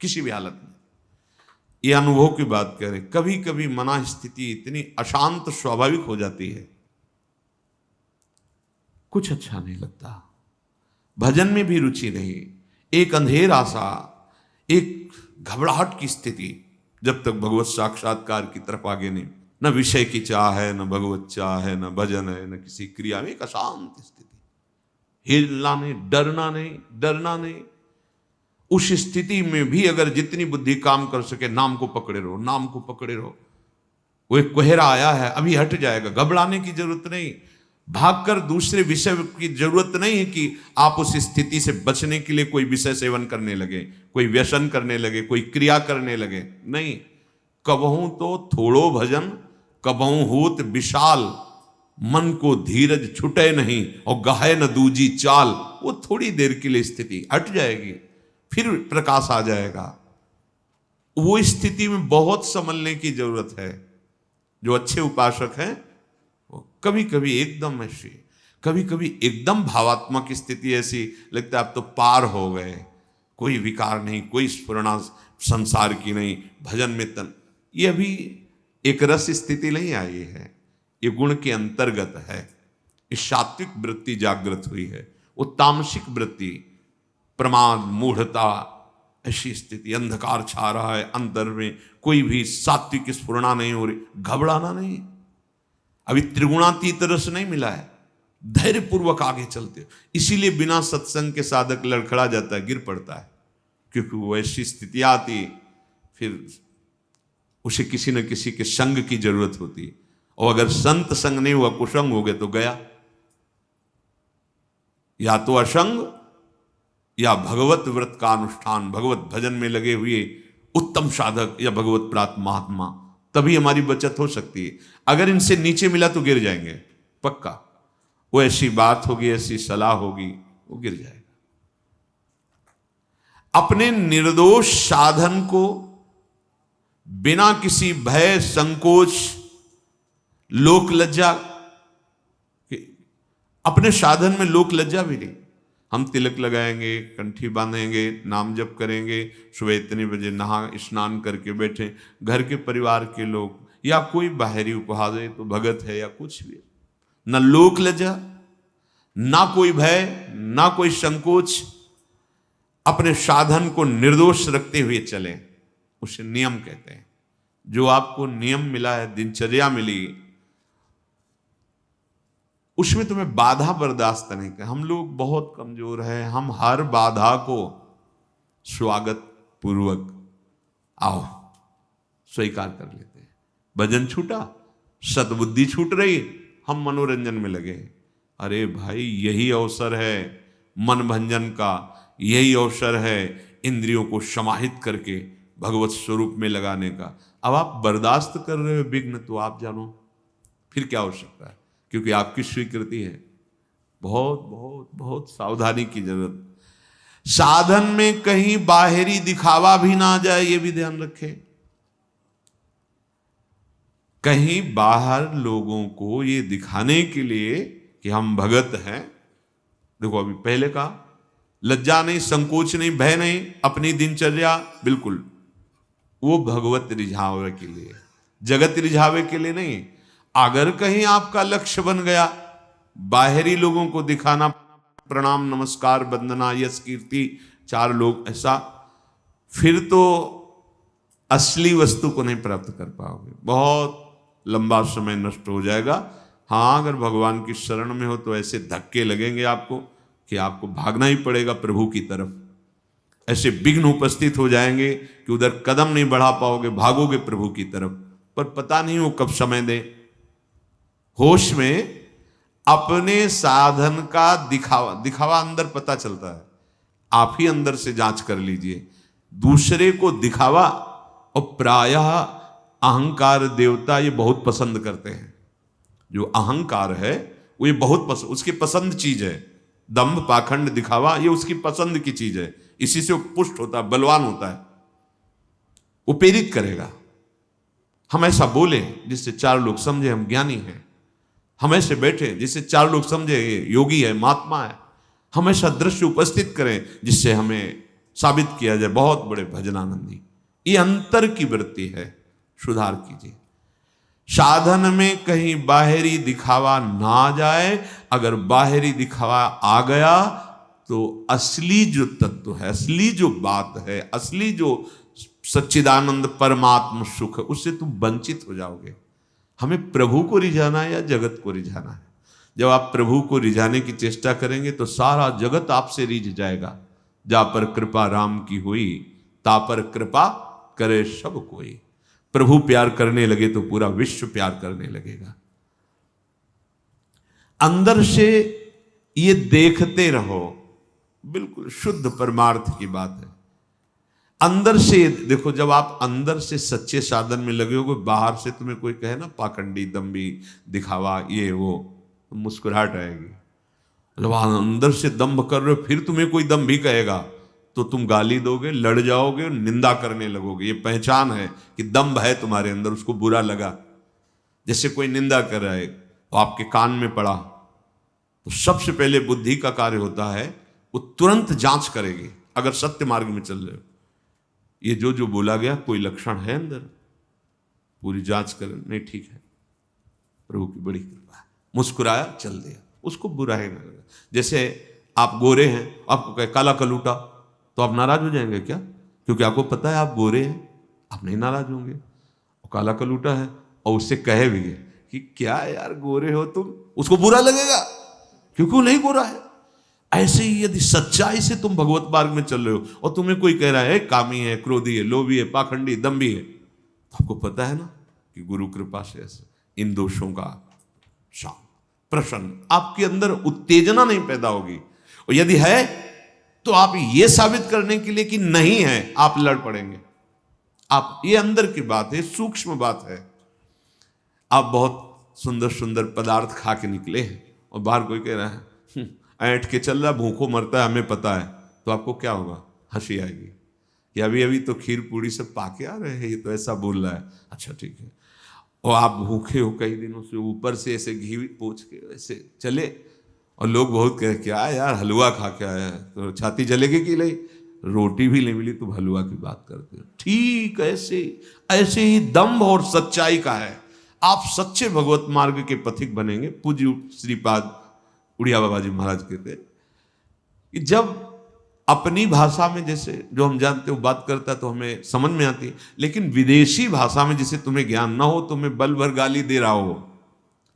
किसी भी हालत में। यह अनुभव की बात करें, कभी कभी मना स्थिति इतनी अशांत स्वाभाविक हो जाती है, कुछ अच्छा नहीं लगता, भजन में भी रुचि नहीं, एक अंधेरा सा, एक घबराहट की स्थिति, जब तक भगवत साक्षात्कार की तरफ आगे नहीं। न विषय की चाह है, न भगवत चाह है, न भजन है, न किसी क्रिया में, एक अशांत स्थिति। हिलना नहीं, डरना नहीं, डरना नहीं। उस स्थिति में भी अगर जितनी बुद्धि काम कर सके, नाम को पकड़े रहो, नाम को पकड़े रहो। वो एक कोहरा आया है, अभी हट जाएगा, घबराने की जरूरत नहीं। भागकर दूसरे विषय की जरूरत नहीं है कि आप उस स्थिति से बचने के लिए कोई विषय सेवन करने लगे, कोई व्यसन करने लगे, कोई क्रिया करने लगे। नहीं, कबहू तो थोड़ो भजन, कबहू होत विशाल, मन को धीरज छुटे नहीं, और गाहे न दूजी चाल। वो थोड़ी देर के लिए स्थिति हट जाएगी, फिर प्रकाश आ जाएगा। वो स्थिति में बहुत संभलने की जरूरत है। जो अच्छे उपासक हैं वो कभी कभी एकदम ऐसी, कभी कभी एकदम भावात्मक स्थिति ऐसी लगता है आप तो पार हो गए, कोई विकार नहीं, कोई स्फुरणा संसार की नहीं, भजन में तन। ये अभी एक रस स्थिति नहीं आई है, ये गुण के अंतर्गत है। इस सात्विक वृत्ति जागृत हुई है। वो तामसिक वृत्ति, प्रमाद, मूढ़ता, ऐसी स्थिति, अंधकार छा रहा है अंतर में, कोई भी सात्विक स्फुरणा नहीं हो रही, घबराना नहीं। अभी त्रिगुणातीत रस नहीं मिला है, धैर्य पूर्वक आगे चलते हो। इसीलिए बिना सत्संग के साधक लड़खड़ा जाता है, गिर पड़ता है, क्योंकि वो ऐसी स्थिति आती, फिर उसे किसी न किसी के संग की जरूरत होती। और अगर संत संग नहीं हुआ, कुसंग हो गए तो गया। या तो असंग, या भगवत व्रत का अनुष्ठान, भगवत भजन में लगे हुए उत्तम साधक, या भगवत प्राप्त महात्मा, तभी हमारी बचत हो सकती है। अगर इनसे नीचे मिला तो गिर जाएंगे पक्का। वो ऐसी बात होगी, ऐसी सलाह होगी, वो गिर जाएगा। अपने निर्दोष साधन को बिना किसी भय, संकोच, लोक लज्जा, अपने साधन में लोक लज्जा भी नहीं। हम तिलक लगाएंगे, कंठी बांधेंगे, नाम जप करेंगे, सुबह इतने बजे नहा स्नान करके बैठे, घर के परिवार के लोग या कोई बाहरी उपहार दे तो भगत है या कुछ भी, न लोक लज्जा, ना कोई भय, ना कोई संकोच, अपने साधन को निर्दोष रखते हुए चले, उसे नियम कहते हैं। जो आपको नियम मिला है, दिनचर्या मिली, उसमें तुम्हें बाधा बर्दाश्त नहीं कर। हम लोग बहुत कमजोर हैं, हम हर बाधा को स्वागत पूर्वक आओ स्वीकार कर लेते हैं। भजन छूटा, सद्बुद्धि छूट रही, हम मनोरंजन में लगे। अरे भाई, यही अवसर है मन भंजन का, यही अवसर है इंद्रियों को समाहित करके भगवत स्वरूप में लगाने का। अब आप बर्दाश्त कर रहे हो विघ्न, तो आप जानो फिर क्या हो सकता है, क्योंकि आपकी स्वीकृति है। बहुत बहुत बहुत सावधानी की जरूरत। साधन में कहीं बाहरी दिखावा भी ना आ जाए, ये भी ध्यान रखें। कहीं बाहर लोगों को ये दिखाने के लिए कि हम भगत हैं। देखो अभी पहले का लज्जा नहीं, संकोच नहीं, भय नहीं, अपनी दिनचर्या बिल्कुल, वो भगवत रिझावे के लिए, जगत रिझावे के लिए नहीं। अगर कहीं आपका लक्ष्य बन गया बाहरी लोगों को दिखाना, प्रणाम नमस्कार वंदना यश कीर्ति चार लोग, ऐसा, फिर तो असली वस्तु को नहीं प्राप्त कर पाओगे, बहुत लंबा समय नष्ट हो जाएगा। हाँ, अगर भगवान की शरण में हो तो ऐसे धक्के लगेंगे आपको कि आपको भागना ही पड़ेगा प्रभु की तरफ। ऐसे विघ्न उपस्थित हो जाएंगे कि उधर कदम नहीं बढ़ा पाओगे, भागोगे प्रभु की तरफ, पर पता नहीं वो कब समय दे। होश में अपने साधन का दिखावा अंदर पता चलता है, आप ही अंदर से जांच कर लीजिए। दूसरे को दिखावा, और प्रायः अहंकार देवता ये बहुत पसंद करते हैं। जो अहंकार है वो ये बहुत पसंद, उसकी पसंद चीज है। दंभ पाखंड दिखावा ये उसकी पसंद की चीज है, इसी से वो पुष्ट होता है, बलवान होता है, वो प्रेरित करेगा। हम ऐसा बोले जिससे चार लोग समझे हम ज्ञानी हैं, हम ऐसे बैठे जिससे चार लोग समझे ये योगी है, महात्मा है। हम ऐसा दृश्य उपस्थित करें जिससे हमें साबित किया जाए बहुत बड़े भजनानंदी। ये अंतर की वृत्ति है, सुधार कीजिए। साधन में कहीं बाहरी दिखावा ना जाए। अगर बाहरी दिखावा आ गया तो असली जो तत्व है, असली जो बात है, असली जो सच्चिदानंद परमात्म सुख है, उससे तुम वंचित हो जाओगे। हमें प्रभु को रिझाना है या जगत को रिझाना है? जब आप प्रभु को रिझाने की चेष्टा करेंगे तो सारा जगत आपसे रिझ जाएगा। जा पर कृपा राम की हुई, ता पर कृपा करे सब कोई। प्रभु प्यार करने लगे तो पूरा विश्व प्यार करने लगेगा। अंदर से ये देखते रहो, बिल्कुल शुद्ध परमार्थ की बात है। अंदर से देखो, जब आप अंदर से सच्चे साधन में लगे होगे, बाहर से तुम्हें कोई कहे ना पाखंडी, दम्भी, दिखावा, ये वो, तो मुस्कुराहट आएगी। जब अंदर से दम्भ कर रहे हो, फिर तुम्हें कोई दम्भी कहेगा तो तुम गाली दोगे, लड़ जाओगे, निंदा करने लगोगे। ये पहचान है कि दम्भ है तुम्हारे अंदर, उसको बुरा लगा। जैसे कोई निंदा कर रहा है वो आपके कान में पड़ा, तो सबसे पहले बुद्धि का कार्य होता है, वो तुरंत जांच करेगी। अगर सत्य मार्ग में चल रहे हो, ये जो बोला गया कोई लक्षण है अंदर, पूरी जांच कर, नहीं ठीक है, प्रभु की बड़ी कृपा है, मुस्कुराया, चल दिया, उसको बुरा ही नहीं लगा। जैसे आप गोरे हैं, आपको कहे काला कलूटा, तो आप नाराज हो जाएंगे क्या? क्योंकि आपको पता है आप गोरे हैं, आप नहीं नाराज होंगे। और काला कलूटा है और उससे कहे भी कि क्या यार गोरे हो तुम, उसको बुरा लगेगा क्योंकि वो नहीं गोरा है। ऐसे ही यदि सच्चाई से तुम भगवत मार्ग में चल रहे हो और तुम्हें कोई कह रहा है कामी है, क्रोधी है, लोभी है, पाखंडी, दम्भी है, तो आपको पता है ना कि गुरु कृपा से ऐसे इन दोषों का शांत, प्रसन्न, आपके अंदर उत्तेजना नहीं पैदा होगी। और यदि है तो आप ये साबित करने के लिए कि नहीं है, आप लड़ पड़ेंगे। आप, ये अंदर की बात है, सूक्ष्म बात है। आप बहुत सुंदर सुंदर पदार्थ खा के निकले हैं और बाहर कोई कह रहा है ऐंठ के चल रहा, भूखों मरता है, हमें पता है, तो आपको क्या होगा? हंसी आएगी कि अभी अभी तो खीर पूड़ी सब पाके आ रहे हैं, ये तो ऐसा बोल रहा है, अच्छा ठीक है। और आप भूखे हो कई दिनों से, ऊपर से ऐसे घी पोंछ के ऐसे चले, और लोग बहुत कहे क्या यार हलवा खा के आया है, तो छाती जलेगी कि नहीं, रोटी भी नहीं मिली तुम हलवा की बात करते हो। ठीक ऐसे ही दम्भ और सच्चाई का है। आप सच्चे भगवत मार्ग के पथिक बनेंगे। पूज्य श्रीपाद उड़िया बाबा जी महाराज कहते कि जब अपनी भाषा में जैसे जो हम जानते हो बात करता है तो हमें समझ में आती है, लेकिन विदेशी भाषा में जिसे तुम्हें ज्ञान ना हो, तुम्हें बल भर गाली दे रहा हो,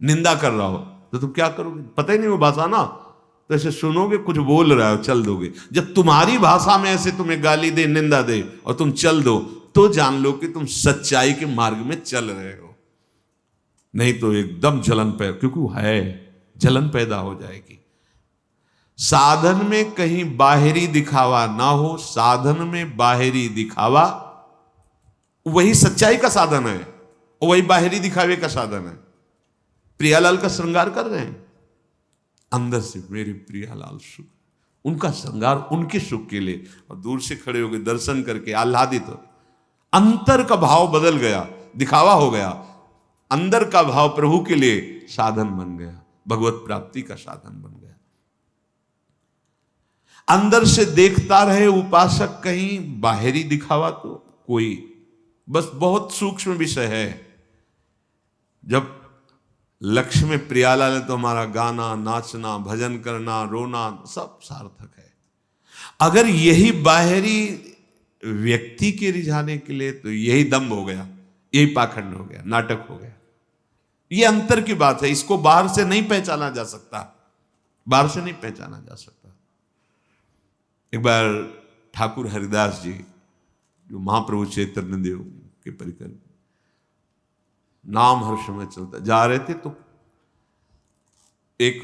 निंदा कर रहा हो, तो तुम क्या करोगे? पता ही नहीं वो भाषा ना, तो ऐसे सुनोगे कुछ बोल रहा है, चल दोगे। जब तुम्हारी भाषा में ऐसे तुम्हें गाली दे, निंदा दे और तुम चल दो, तो जान लो कि तुम सच्चाई के मार्ग में चल रहे हो। नहीं तो एकदम जलन पैदा, क्योंकि वो है, जलन पैदा हो जाएगी। साधन में कहीं बाहरी दिखावा ना हो, साधन में बाहरी दिखावा वही सच्चाई का साधन है और वही बाहरी दिखावे का साधन है। प्रियालाल का श्रृंगार कर रहे हैं, अंदर से मेरे प्रियालाल सुख, उनका श्रृंगार उनके सुख के लिए, और दूर से खड़े होकर दर्शन करके आह्लादित हो, अंतर का भाव बदल गया, दिखावा हो गया, अंदर का भाव प्रभु के लिए साधन बन गया, भगवत प्राप्ति का साधन बन गया। अंदर से देखता रहे उपासक, कहीं बाहरी दिखावा तो कोई, बस बहुत सूक्ष्म विषय है। जब लक्ष्य में प्रियालाल है तो हमारा गाना, नाचना, भजन करना, रोना सब सार्थक है। अगर यही बाहरी व्यक्ति के रिझाने के लिए, तो यही दम्भ हो गया, यही पाखंड हो गया, नाटक हो गया। ये अंतर की बात है, इसको बाहर से नहीं पहचाना जा सकता, बाहर से नहीं पहचाना जा सकता। एक बार ठाकुर हरिदास जी, जो महाप्रभु चैतन्य देव के परिकर नाम हर समय चलता, जा रहे थे तो एक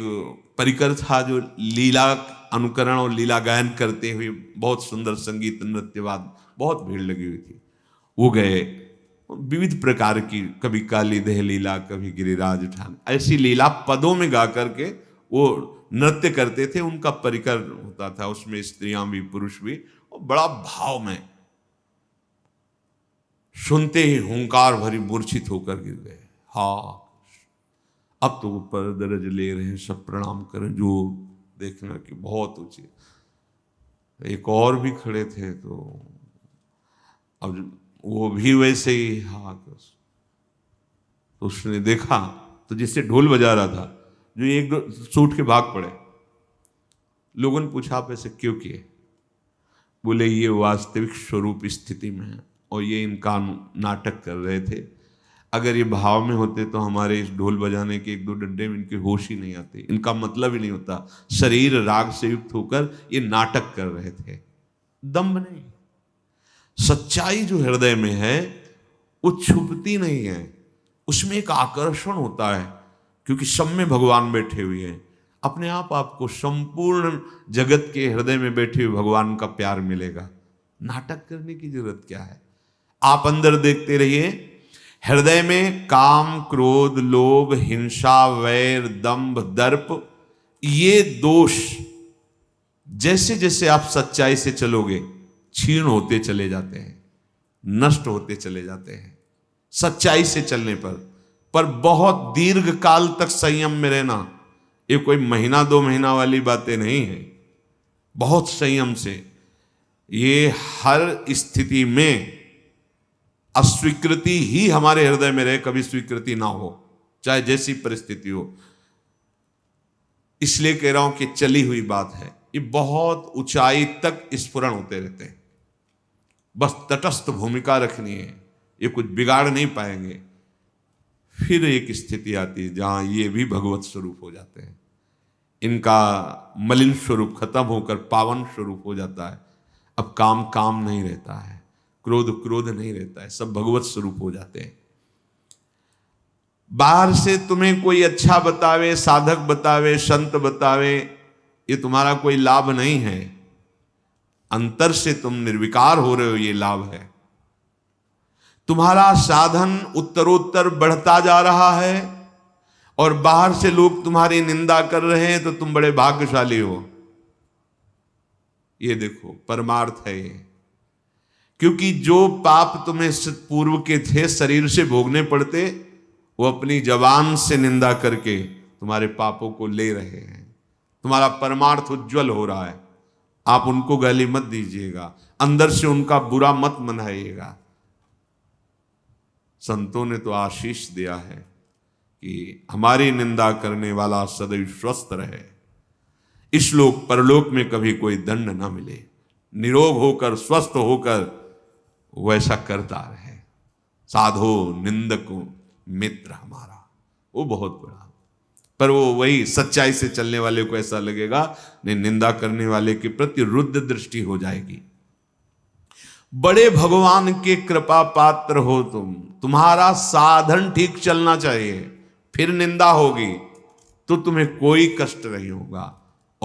परिकर था जो लीला अनुकरण और लीला गायन करते हुए, बहुत सुंदर संगीत नृत्यवाद, बहुत भीड़ लगी हुई थी। वो गए, विविध प्रकार की, कभी काली देह लीला, कभी गिरिराज उठान, ऐसी लीला पदों में गा करके वो नृत्य करते थे। उनका परिकर होता था, उसमें स्त्रियां भी पुरुष भी, और बड़ा भाव में, सुनते ही हुंकार भरी मूर्छित होकर गिर गए। हाँ, अब तो ऊपर दर्ज ले रहे हैं, सब प्रणाम करें, जो देखना कि बहुत ऊंचे। एक और भी खड़े थे, तो अब वो भी वैसे ही, हाँ, तो उसने देखा तो जिससे ढोल बजा रहा था, जो एक दो सूट के भाग पड़े। लोगों ने पूछा आप ऐसे क्यों किए? बोले ये वास्तविक स्वरूप स्थिति में है और ये इनका नाटक कर रहे थे। अगर ये भाव में होते तो हमारे इस ढोल बजाने के एक दो डंडे में इनके होश ही नहीं आते, इनका मतलब ही नहीं होता। शरीर राग से युक्त होकर ये नाटक कर रहे थे, दम्भ नहीं। सच्चाई जो हृदय में है वो छुपती नहीं है, उसमें एक आकर्षण होता है, क्योंकि सब में भगवान बैठे हुए हैं। अपने आप आपको संपूर्ण जगत के हृदय में बैठे हुए भगवान का प्यार मिलेगा। नाटक करने की जरूरत क्या है? आप अंदर देखते रहिए, हृदय में काम, क्रोध, लोभ, हिंसा, वैर, दंभ, दर्प, ये दोष जैसे जैसे आप सच्चाई से चलोगे क्षीण होते चले जाते हैं, नष्ट होते चले जाते हैं सच्चाई से चलने पर बहुत दीर्घ काल तक संयम में रहना, ये कोई महीना दो महीना वाली बातें नहीं है। बहुत संयम से, ये हर स्थिति में अस्वीकृति ही हमारे हृदय में रहे, कभी स्वीकृति ना हो, चाहे जैसी परिस्थिति हो। इसलिए कह रहा हूं कि चली हुई बात है, ये बहुत ऊंचाई तक स्फुरण होते रहते हैं। बस तटस्थ भूमिका रखनी है, ये कुछ बिगाड़ नहीं पाएंगे। फिर एक स्थिति आती है जहां ये भी भगवत स्वरूप हो जाते हैं, इनका मलिन स्वरूप खत्म होकर पावन स्वरूप हो जाता है। अब काम काम नहीं रहता है, क्रोध क्रोध नहीं रहता है, सब भगवत स्वरूप हो जाते हैं। बाहर से तुम्हें कोई अच्छा बतावे, साधक बतावे, संत बतावे, ये तुम्हारा कोई लाभ नहीं है। अंतर से तुम निर्विकार हो रहे हो, ये लाभ है। तुम्हारा साधन उत्तरोत्तर बढ़ता जा रहा है और बाहर से लोग तुम्हारी निंदा कर रहे हैं, तो तुम बड़े भाग्यशाली हो। ये देखो परमार्थ है ये, क्योंकि जो पाप तुम्हें पूर्व के थे शरीर से भोगने पड़ते, वो अपनी जबान से निंदा करके तुम्हारे पापों को ले रहे हैं। तुम्हारा परमार्थ उज्जवल हो रहा है, आप उनको गाली मत दीजिएगा, अंदर से उनका बुरा मत मनाइएगा। संतों ने तो आशीष दिया है कि हमारी निंदा करने वाला सदैव स्वस्थ रहे, इस लोक परलोक में कभी कोई दंड ना मिले, निरोग होकर स्वस्थ होकर वैसा करता रहे। साधो निंदको मित्र हमारा, वो बहुत बड़ा। पर वो वही सच्चाई से चलने वाले को ऐसा लगेगा नहीं, निंदा करने वाले के प्रति रुद्ध दृष्टि हो जाएगी। बड़े भगवान के कृपा पात्र हो तुम, तुम्हारा साधन ठीक चलना चाहिए, फिर निंदा होगी तो तुम्हें कोई कष्ट नहीं होगा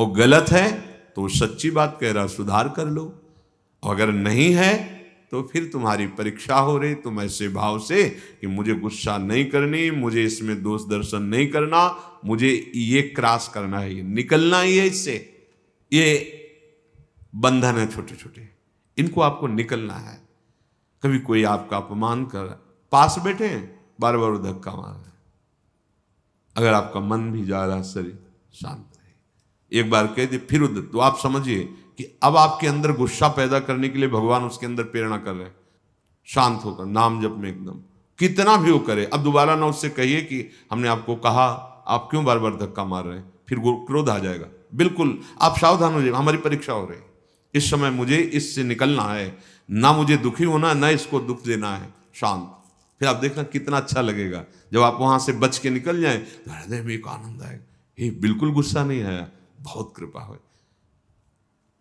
और गलत है तो सच्ची बात कह रहा, सुधार कर लो। और अगर नहीं है तो फिर तुम्हारी परीक्षा हो रही, तुम ऐसे भाव से कि मुझे गुस्सा नहीं करनी, मुझे इसमें दोष दर्शन नहीं करना, मुझे ये क्रॉस करना है, ये निकलना ही है इससे। ये बंधन है छोटे छोटे, इनको आपको निकलना है। कभी कोई आपका अपमान कर, पास बैठे हैं, बार बार धक्का मार रहे हैं, अगर आपका मन भी जा रहा, शरीर शांत रहे, एक बार कह दे फिर उधर, तो आप समझिए कि अब आपके अंदर गुस्सा पैदा करने के लिए भगवान उसके अंदर प्रेरणा कर रहे हैं। शांत होकर नाम जप में एकदम, कितना भी वो करे, अब दोबारा ना उससे कहिए कि हमने आपको कहा, आप क्यों बार बार धक्का मार रहे हैं, फिर क्रोध आ जाएगा। बिल्कुल आप सावधान हो जाइए, हमारी परीक्षा हो रही, इस समय मुझे इससे निकलना है, ना मुझे दुखी होना, ना इसको दुख देना है, शांत। फिर आप देखना कितना अच्छा लगेगा जब आप वहां से बच के निकल जाएं, तो हृदय में एक आनंद आएगा, ये बिल्कुल गुस्सा नहीं आया, बहुत कृपा हो।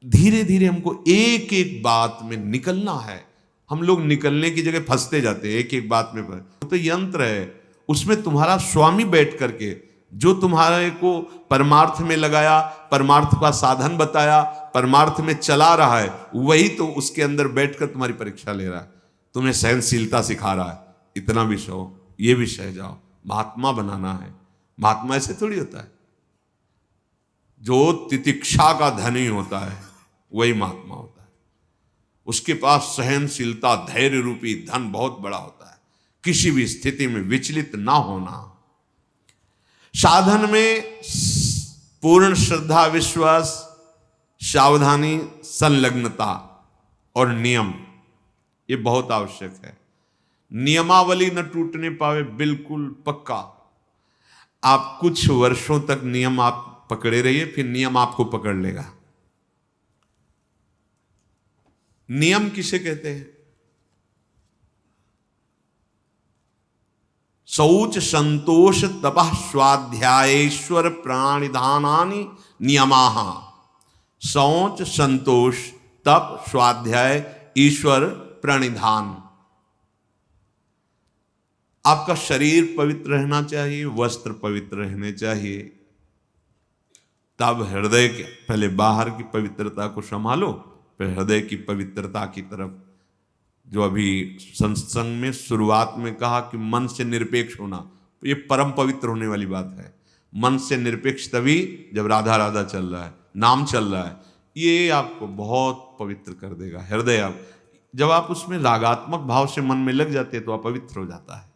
धीरे धीरे हमको एक एक बात में निकलना है। हम लोग निकलने की जगह फंसते जाते हैं एक एक बात में। तो यंत्र है, उसमें तुम्हारा स्वामी बैठ करके जो तुम्हारे को परमार्थ में लगाया, परमार्थ का साधन बताया, परमार्थ में चला रहा है, वही तो उसके अंदर बैठकर तुम्हारी परीक्षा ले रहा है, तुम्हें सहनशीलता सिखा रहा है। इतना भी सहो, ये भी सह जाओ, महात्मा बनाना है। महात्मा ऐसे थोड़ी होता है, जो तितिक्षा का धनी होता है वही महात्मा होता है। उसके पास सहनशीलता, धैर्य रूपी धन बहुत बड़ा होता है, किसी भी स्थिति में विचलित ना होना। साधन में पूर्ण श्रद्धा, विश्वास, सावधानी, संलग्नता और नियम, ये बहुत आवश्यक है। नियमावली न टूटने पावे, बिल्कुल पक्का। आप कुछ वर्षों तक नियम आप पकड़े रहिए, फिर नियम आपको पकड़ लेगा। नियम किसे कहते हैं? शौच संतोष तपः स्वाध्यायेश्वर प्राणिधानानि नियमाः। शौच, संतोष, तप, स्वाध्याय, ईश्वर, प्रणिधान। आपका शरीर पवित्र रहना चाहिए, वस्त्र पवित्र रहने चाहिए, तब हृदय के पहले बाहर की पवित्रता को संभालो, फिर हृदय की पवित्रता की तरफ। जो अभी सत्संग में शुरुआत में कहा कि मन से निरपेक्ष होना, तो ये परम पवित्र होने वाली बात है। मन से निरपेक्ष तभी जब राधा राधा चल रहा है, नाम चल रहा है, ये आपको बहुत पवित्र कर देगा हृदय। आप जब आप उसमें रागात्मक भाव से मन में लग जाते हैं तो अपवित्र हो जाता है।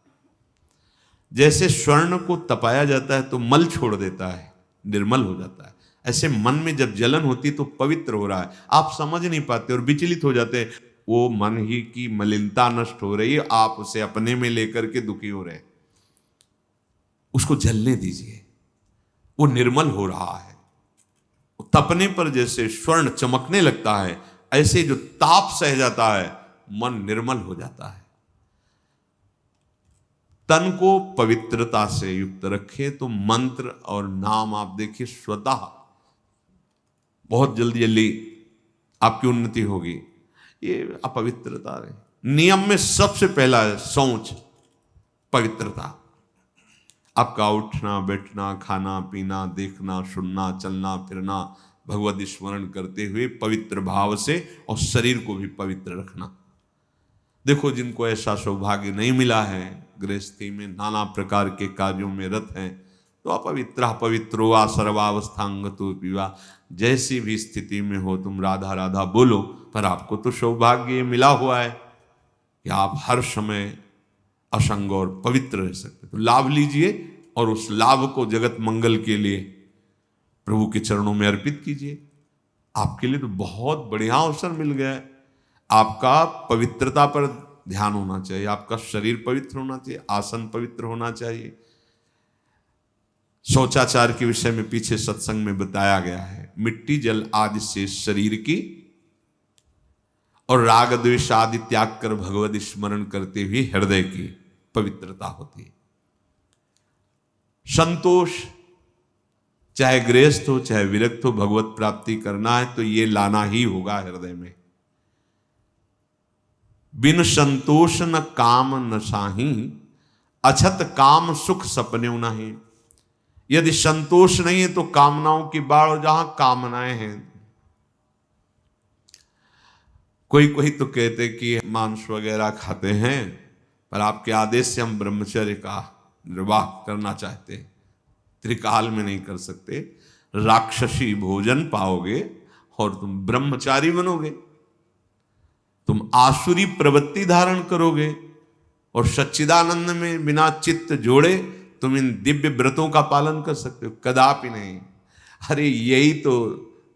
जैसे स्वर्ण को तपाया जाता है तो मल छोड़ देता है, निर्मल हो जाता है, ऐसे मन में जब जलन होती तो पवित्र हो रहा है। आप समझ नहीं पाते और विचलित हो जाते, वो मन ही की मलिनता नष्ट हो रही है, आप उसे अपने में लेकर के दुखी हो रहे हैं। उसको जलने दीजिए, वो निर्मल हो रहा है। तपने पर जैसे स्वर्ण चमकने लगता है, ऐसे जो ताप सह जाता है मन निर्मल हो जाता है। तन को पवित्रता से युक्त रखे तो मंत्र और नाम आप देखिए स्वतः बहुत जल्दी जल्दी आपकी उन्नति होगी। ये अपवित्रता है। नियम में सबसे पहला है शौच, पवित्रता। आपका उठना बैठना, खाना पीना, देखना सुनना, चलना फिरना, भगवत स्मरण करते हुए पवित्र भाव से, और शरीर को भी पवित्र रखना। देखो जिनको ऐसा सौभाग्य नहीं मिला है, गृहस्थी में नाना प्रकार के कार्यों में रत हैं, तो अपवित्र पवित्रो वा सर्वावस्थांगतो विवा, जैसी भी स्थिति में हो तुम राधा राधा बोलो, पर आपको तो सौभाग्य मिला हुआ है कि आप हर समय असंग और पवित्र रह सकते। तो लाभ लीजिए और उस लाभ को जगत मंगल के लिए प्रभु के चरणों में अर्पित कीजिए। आपके लिए तो बहुत बढ़िया अवसर मिल गया है। आपका पवित्रता पर ध्यान होना चाहिए, आपका शरीर पवित्र होना चाहिए, आसन पवित्र होना चाहिए। शौचाचार के विषय में पीछे सत्संग में बताया गया है, मिट्टी जल आदि से शरीर की और राग द्वेष आदि त्याग कर भगवत स्मरण करते हुए हृदय की पवित्रता होती है। संतोष, चाहे गृहस्थ हो चाहे विरक्त हो, भगवत प्राप्ति करना है तो ये लाना ही होगा हृदय में। बिन संतोष न काम न साही, अछत काम सुख सपने नहीं। यदि संतोष नहीं है तो कामनाओं की बाढ़, और जहां कामनाएं हैं, कोई कोई तो कहते कि मांस वगैरह खाते हैं, पर आपके आदेश से हम ब्रह्मचर्य का निर्वाह करना चाहते हैं, त्रिकाल में नहीं कर सकते, राक्षसी भोजन पाओगे और तुम ब्रह्मचारी बनोगे, तुम आसुरी प्रवृत्ति धारण करोगे, और सच्चिदानंद में बिना चित्त जोड़े तुम इन दिव्य व्रतों का पालन कर सकते हो? कदापि नहीं। अरे यही तो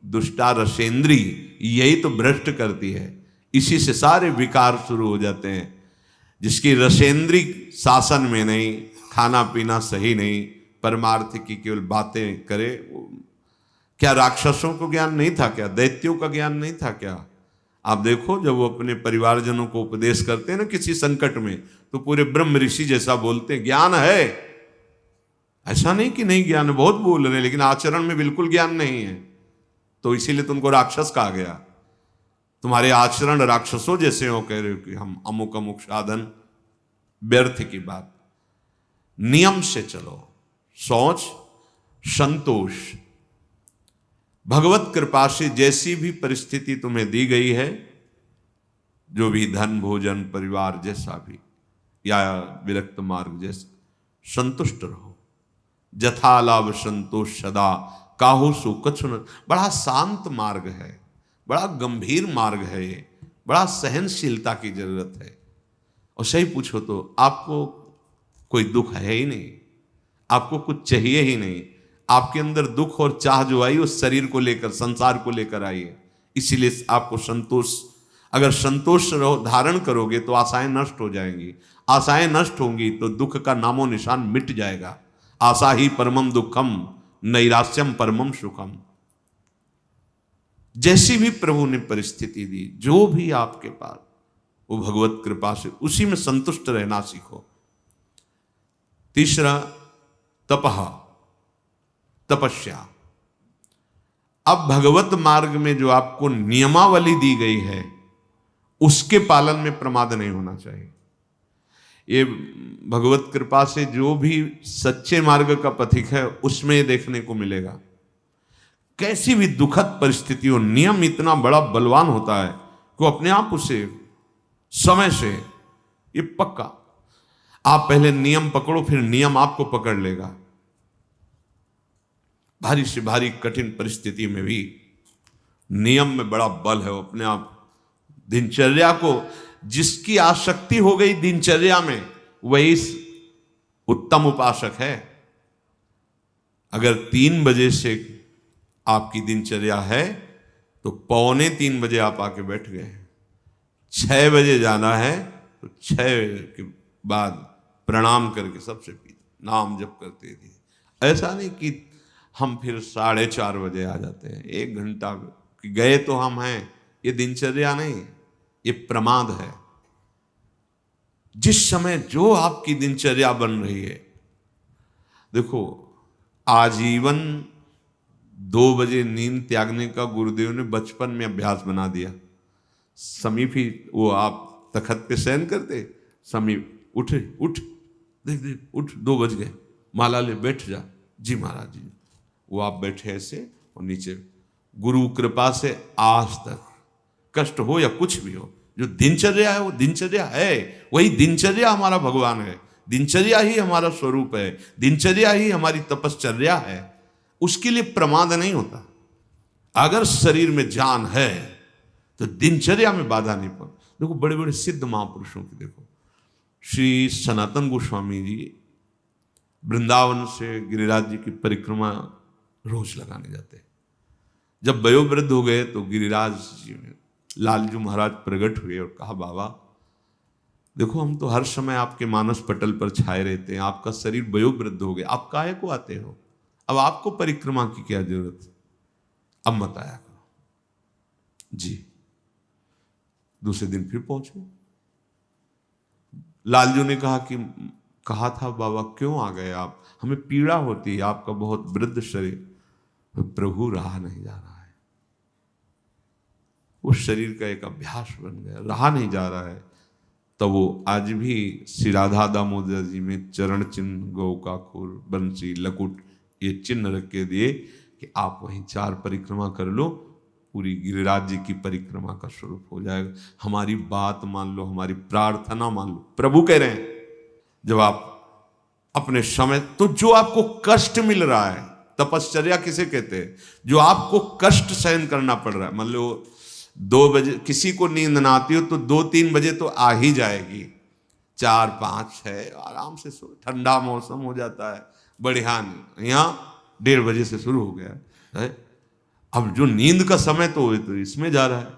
दुष्टा रसेंद्री, यही तो भ्रष्ट करती है, इसी से सारे विकार शुरू हो जाते हैं। जिसकी रसेंद्री शासन में नहीं, खाना पीना सही नहीं, परमार्थ की केवल बातें करे, क्या राक्षसों को ज्ञान नहीं था क्या? दैत्यों का ज्ञान नहीं था क्या? आप देखो, जब वो अपने परिवारजनों को उपदेश करते हैं ना किसी संकट में, तो पूरे ब्रह्म ऋषि जैसा बोलते हैं, ज्ञान है। ऐसा नहीं कि नहीं ज्ञान, बहुत बोल रहे हैं, लेकिन आचरण में बिल्कुल ज्ञान नहीं है, तो इसीलिए तुमको राक्षस कहा गया। तुम्हारे आचरण राक्षसों जैसे हो, कह रहे हो कि हम अमुक अमुक साधन, व्यर्थ की बात। नियम से चलो, सोच, संतोष, भगवत कृपा से जैसी भी परिस्थिति तुम्हें दी गई है, जो भी धन भोजन परिवार जैसा भी, या विरक्त मार्ग जैसा, संतुष्ट रहो। जथा लाभ संतोष सदा, काहू सु कछु न। बड़ा शांत मार्ग है, बड़ा गंभीर मार्ग है ये, बड़ा सहनशीलता की जरूरत है। और सही पूछो तो आपको कोई दुख है ही नहीं, आपको कुछ चाहिए ही नहीं। आपके अंदर दुख और चाह जो आई, उस शरीर को लेकर, संसार को लेकर आई है। इसीलिए आपको संतोष, अगर संतोष धारण करोगे तो आशाएं नष्ट हो जाएंगी। आशाएं नष्ट होंगी तो दुख का नामो निशान मिट जाएगा। आशा ही परमम दुखम, नैराश्यम परमम सुखम। जैसी भी प्रभु ने परिस्थिति दी, जो भी आपके पास, वो भगवत कृपा से उसी में संतुष्ट रहना सीखो। तीसरा, तपह, तपस्या। अब भगवत मार्ग में जो आपको नियमावली दी गई है, उसके पालन में प्रमाद नहीं होना चाहिए। ये भगवत कृपा से जो भी सच्चे मार्ग का पथिक है, उसमें देखने को मिलेगा। कैसी भी दुखद परिस्थिति हो, नियम इतना बड़ा बलवान होता है कि वो अपने आप उसे समय से, ये पक्का, आप पहले नियम पकड़ो, फिर नियम आपको पकड़ लेगा। भारी से भारी कठिन परिस्थिति में भी नियम में बड़ा बल है। वो अपने आप दिनचर्या को, जिसकी आसक्ति हो गई दिनचर्या में, वही उत्तम उपासक है। अगर 3 बजे से आपकी दिनचर्या है तो 2:45 बजे आप आके बैठ गए। 6 बजे जाना है तो 6 के बाद प्रणाम करके सबसे नाम जप करते थे। ऐसा नहीं कि हम फिर 4:30 बजे आ जाते हैं, 1 घंटा गए तो हम हैं। ये दिनचर्या नहीं, ये प्रमाद है। जिस समय जो आपकी दिनचर्या बन रही है, देखो आजीवन 2 बजे नींद त्यागने का गुरुदेव ने बचपन में अभ्यास बना दिया। समीप ही वो आप तखत पे शयन करते, समीप उठ देख उठ, 2 बज गए, माला ले बैठ जा। जी महाराज जी। वो आप बैठे ऐसे और नीचे, गुरु कृपा से आज तक कष्ट हो या कुछ भी हो, जो दिनचर्या है वो दिनचर्या है। वही दिनचर्या हमारा भगवान है, दिनचर्या ही हमारा स्वरूप है, दिनचर्या ही हमारी तपश्चर्या है। उसके लिए प्रमाद नहीं होता। अगर शरीर में जान है तो दिनचर्या में बाधा नहीं पड़। देखो बड़े बड़े सिद्ध महापुरुषों की, देखो श्री सनातन गोस्वामी जी वृंदावन से गिरिराज जी की परिक्रमा रोज लगाने जाते। जब वयोवृद्ध हो गए तो गिरिराज जी में लालजू महाराज प्रकट हुए और कहा, बाबा देखो हम तो हर समय आपके मानस पटल पर छाए रहते हैं, आपका शरीर वयोवृद्ध हो गया, आप काहे को आते हो? अब आपको परिक्रमा की क्या जरूरत है? अब मत आया करो। जी। दूसरे दिन फिर पहुंचे। लालजू ने कहा था बाबा क्यों आ गए आप? हमें पीड़ा होती है, आपका बहुत वृद्ध शरीर। प्रभु रहा नहीं जा रहा है, उस शरीर का एक अभ्यास बन गया, रहा नहीं जा रहा है। तो वो आज भी श्री राधा दामोदर जी में चरण चिन्ह, गौ का खुर, बंसी, लकुट, ये चिन्ह रख के दिए कि आप वहीं 4 परिक्रमा कर लो, पूरी गिरिराज जी की परिक्रमा का स्वरूप हो जाएगा। हमारी बात मान लो, हमारी प्रार्थना मान लो। प्रभु कह रहे हैं जब आप अपने समय, तो जो आपको कष्ट मिल रहा है, तपश्चर्या किसे कहते हैं, जो आपको कष्ट सहन करना पड़ रहा है। मान लो 2 बजे किसी को नींद ना आती हो तो 2-3 बजे तो आ ही जाएगी, 4-5-6 आराम से सो, ठंडा मौसम हो जाता है, बढ़िया। नहीं, यहाँ 1:30 बजे से शुरू हो गया है। अब जो नींद का समय तो इसमें जा रहा है।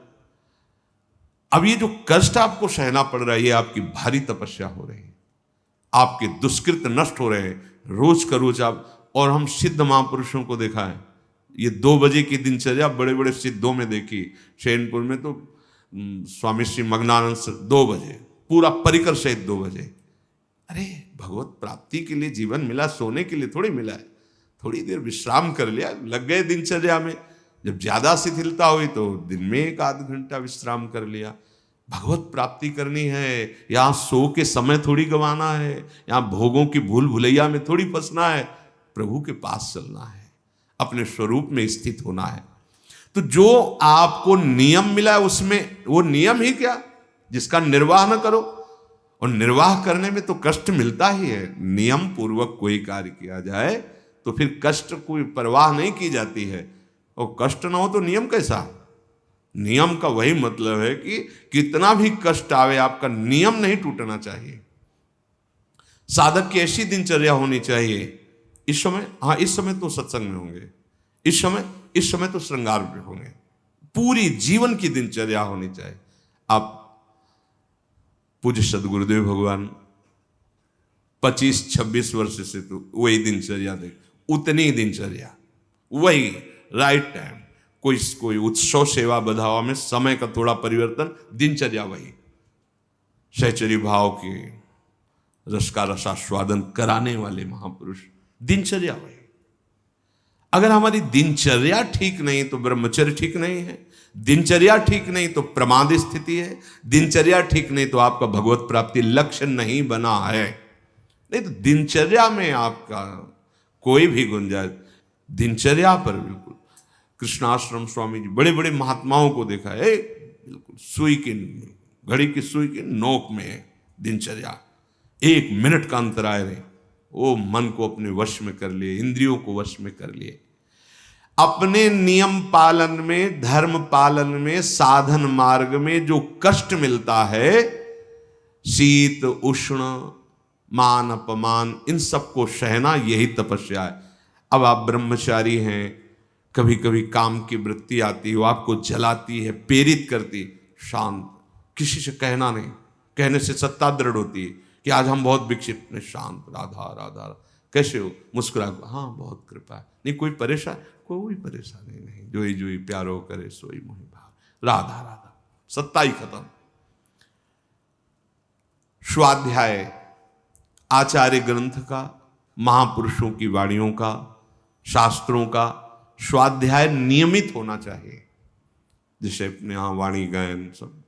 अब ये जो कष्ट आपको सहना पड़ रहा है, ये आपकी भारी तपस्या हो रही है, आपके दुष्कृत नष्ट हो रहे हैं रोज का रोज आप। और हम सिद्ध महापुरुषों को देखा है, ये 2 बजे की दिनचर्या बड़े बड़े सिद्धों में देखी। शैनपुर में तो स्वामी श्री मग्नानंद 2 बजे पूरा परिकर सहित 2 बजे। अरे भगवत प्राप्ति के लिए जीवन मिला, सोने के लिए थोड़ी मिला है। थोड़ी देर विश्राम कर लिया, लग गए दिनचर्या में। जब ज्यादा शिथिलता हुई तो दिन में 1-8 घंटा विश्राम कर लिया। भगवत प्राप्ति करनी है, यहाँ सो के समय थोड़ी गंवाना है, यहाँ भोगों की भूल भुलैया में थोड़ी फंसना है, प्रभु के पास चलना है, अपने स्वरूप में स्थित होना है। तो जो आपको नियम मिला है उसमें, वो नियम ही क्या जिसका निर्वाह न करो, और निर्वाह करने में तो कष्ट मिलता ही है। नियम पूर्वक कोई कार्य किया जाए तो फिर कष्ट कोई परवाह नहीं की जाती है, और कष्ट ना हो तो नियम कैसा। नियम का वही मतलब है कि कितना भी कष्ट आवे, आपका नियम नहीं टूटना चाहिए। साधक की ऐसी दिनचर्या होनी चाहिए। इस समय, हाँ इस समय तो सत्संग में होंगे, इस समय तो श्रृंगार में होंगे, पूरी जीवन की दिनचर्या होनी चाहिए। आप पूज्य सदगुरुदेव भगवान 25-26 वर्ष से तो वही दिनचर्या देख, उतनी दिनचर्या, वही राइट टाइम। कोई उत्सव सेवा बधावा में समय का थोड़ा परिवर्तन, दिनचर्या वही। सहचरी भाव के रस का रसास्वादन कराने वाले महापुरुष, दिनचर्या वही। अगर हमारी दिनचर्या ठीक नहीं तो ब्रह्मचर्य ठीक नहीं है, दिनचर्या ठीक नहीं तो प्रमाद स्थिति है, दिनचर्या ठीक नहीं तो आपका भगवत प्राप्ति लक्ष्य नहीं बना है। नहीं तो दिनचर्या में आपका कोई भी गुंजाइश, दिनचर्या पर बिल्कुल। कृष्णाश्रम स्वामी जी बड़े बड़े महात्माओं को देखा है, बिल्कुल सुई की, घड़ी की सुई की नोक में दिनचर्या, 1 मिनट का अंतराय रहे, वो मन को अपने वश में कर लिए, इंद्रियों को वश में कर लिए। अपने नियम पालन में, धर्म पालन में, साधन मार्ग में जो कष्ट मिलता है, शीत उष्ण मान अपमान, इन सबको सहना, यही तपस्या है। अब आप ब्रह्मचारी हैं, कभी कभी काम की वृत्ति आती है, वो आपको जलाती है, प्रेरित करती, शांत, किसी से कहना नहीं, कहने से सत्ता दृढ़ होती है कि आज हम बहुत विक्षिप्त हैं, शांत, राधा राधा, कैसे हो, मुस्कुरा, हाँ बहुत कृपा है, नहीं कोई परेशान, कोई परेशानी नहीं, जोई जोई प्यारो करे सोई मोहि भाव, राधा राधा, सत्ता ही खत्म। स्वाध्याय आचार्य ग्रंथ का, महापुरुषों की वाणियों का, शास्त्रों का स्वाध्याय नियमित होना चाहिए। जैसे अपने यहाँ वाणी गायन सब